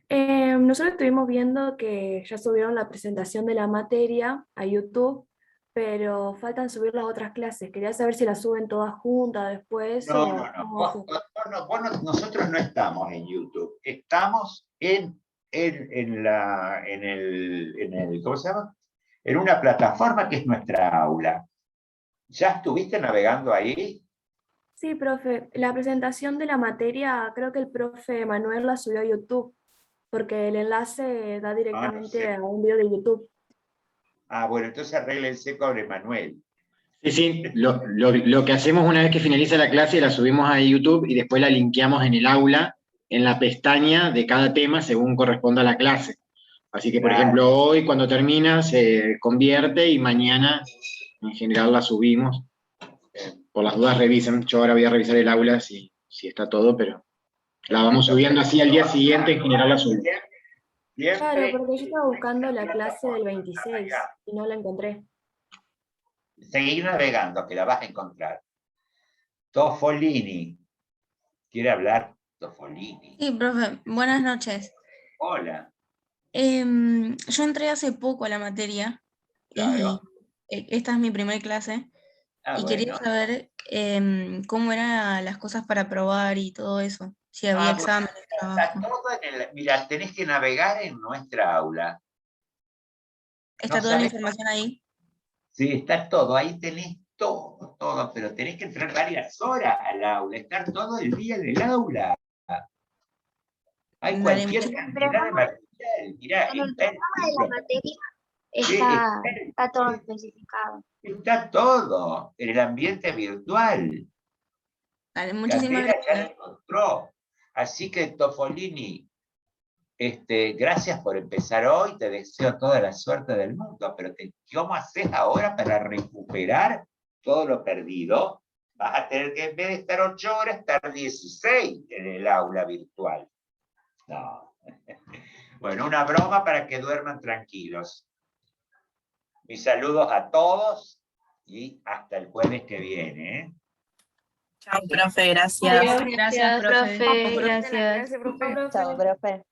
Nosotros estuvimos viendo que ya subieron la presentación de la materia a YouTube, pero faltan subir las otras clases. Quería saber si las suben todas juntas después No, o... nosotros no estamos en YouTube, estamos en ¿cómo se llama? En una plataforma que es nuestra aula. ¿Ya estuviste navegando ahí? Sí, profe, la presentación de la materia, creo que el profe Manuel la subió a YouTube, porque el enlace da directamente sé. a un video de YouTube. Ah, bueno, entonces arréglense con Emanuel. Sí, sí, lo que hacemos una vez que finaliza la clase, la subimos a YouTube y después la linkeamos en el aula, en la pestaña de cada tema según corresponda a la clase. Así que, por Claro. ejemplo, hoy cuando termina se convierte y mañana en general la subimos. Por las dudas revisen, yo ahora voy a revisar el aula si está todo, pero la vamos subiendo así al día siguiente, en general la subimos. Claro, porque yo estaba buscando la clase del 26 y no la encontré. Seguí navegando, que la vas a encontrar. Tofolini. ¿Quiere hablar? Tofolini. Sí, profe, buenas noches. Hola. Yo entré hace poco a la materia Claro. y esta es mi primera clase Ah, y quería bueno. saber cómo eran las cosas para probar y todo eso, si había Bueno, exámenes, está trabajo. todo mira, tenés que navegar en nuestra aula. ¿Está No toda la sabés información ahí? Sí, está todo, ahí tenés todo, pero tenés que entrar varias horas al aula, estar todo el día en el aula. Hay Dale, cualquier muchas cantidad de material. Mirá, En el está el programa de la libro, materia sí, está todo especificado. está todo en el ambiente virtual. muchísimas Candela ya lo gracias. encontró. Así que, Tofolini, gracias por empezar hoy, te deseo toda la suerte del mundo, pero ¿cómo haces ahora para recuperar todo lo perdido? Vas a tener que, en vez de estar 8 horas, estar 16 en el aula virtual. No. Bueno, una broma para que duerman tranquilos. Mis saludos a todos y hasta el jueves que viene. Chao, profe, gracias. Gracias, profe. Gracias. Chao, profe.